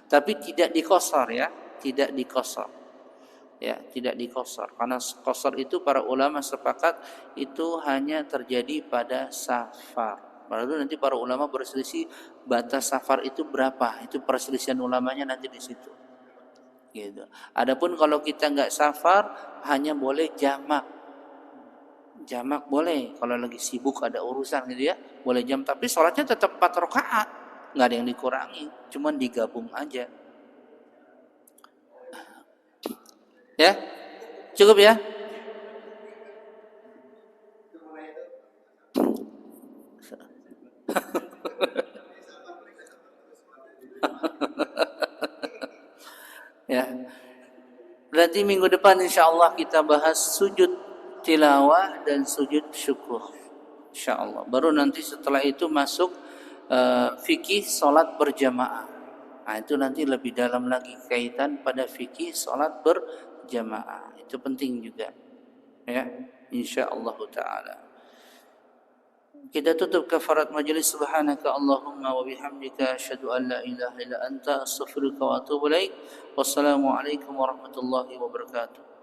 Tapi tidak dikosor ya. Tidak dikosor. Ya, tidak dikosor. Karena kosor itu para ulama sepakat itu hanya terjadi pada safar. Baru nanti para ulama berselisih batas safar itu berapa. Itu perselisihan ulamanya nanti di situ. Gitu. Adapun kalau kita nggak safar hanya boleh jamak. Jamak boleh kalau lagi sibuk ada urusan gitu ya, boleh jam, tapi sholatnya tetap 4 rakaat. Nggak ada yang dikurangi, cuman digabung aja. Ya, cukup ya. Ya, berarti minggu depan insya Allah kita bahas sujud tilawah dan sujud syukur. Insya Allah. Baru nanti setelah itu masuk fikih sholat berjamaah. Nah itu nanti lebih dalam lagi kaitan pada fikih sholat berjamaah. Itu penting juga. Ya, insya Allah Taala. Kita tutup kafarat majelis. Subhanaka Allahumma wa bihamdika asyhadu an la ilaha illa anta astaghfiruka wa atubu ilaik. Wassalamualaikum warahmatullahi wabarakatuh.